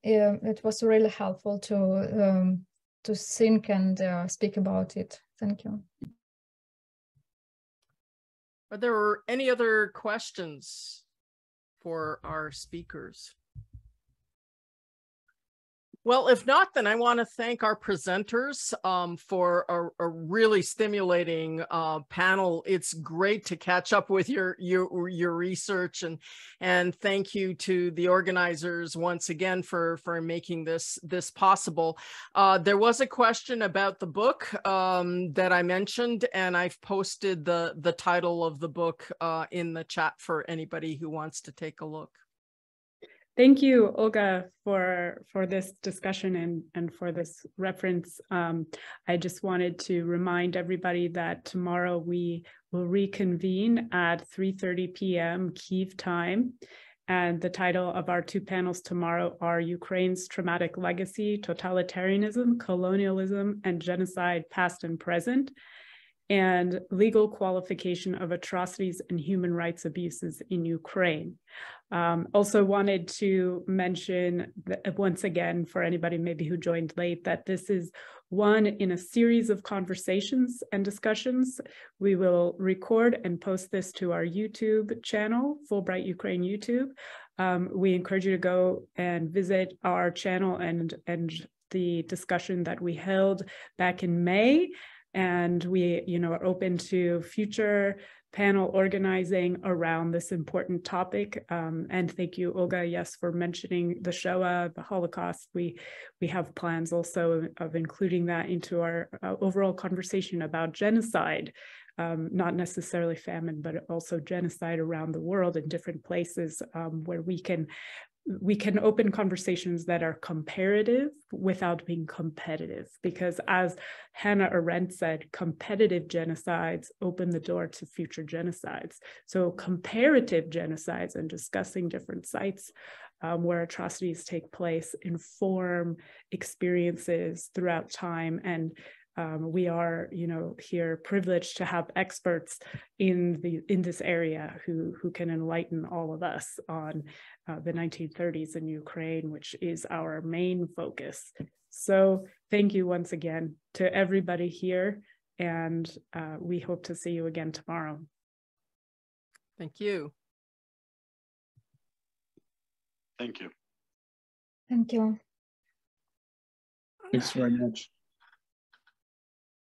it was really helpful to think and speak about it. Thank you. Are there any other questions for our speakers? Well, if not, then I want to thank our presenters for a really stimulating panel. It's great to catch up with your research, and thank you to the organizers once again for making this possible. There was a question about the book that I mentioned, and I've posted the title of the book in the chat for anybody who wants to take a look. Thank you, Olga, for this discussion and for this reference. I just wanted to remind everybody that tomorrow we will reconvene at 3:30 p.m. Kyiv time. And the title of our two panels tomorrow are Ukraine's Traumatic Legacy, Totalitarianism, Colonialism, and Genocide, Past and Present, and Legal Qualification of Atrocities and Human Rights Abuses in Ukraine. Also wanted to mention that, once again, for anybody maybe who joined late, that this is one in a series of conversations and discussions. We will record and post this to our YouTube channel, Fulbright Ukraine YouTube. We encourage you to go and visit our channel and the discussion that we held back in May. And we, are open to future panel organizing around this important topic. And thank you, Olga, yes, for mentioning the Shoah, the Holocaust. We have plans also of including that into our overall conversation about genocide, not necessarily famine, but also genocide around the world in different places where we can open conversations that are comparative without being competitive, because as Hannah Arendt said, competitive genocides open the door to future genocides. So comparative genocides and discussing different sites where atrocities take place inform experiences throughout time. And we are, here privileged to have experts in this area who can enlighten all of us on the 1930s in Ukraine, which is our main focus. So thank you once again to everybody here, and we hope to see you again tomorrow. Thank you. Thank you. Thank you. Thanks very much.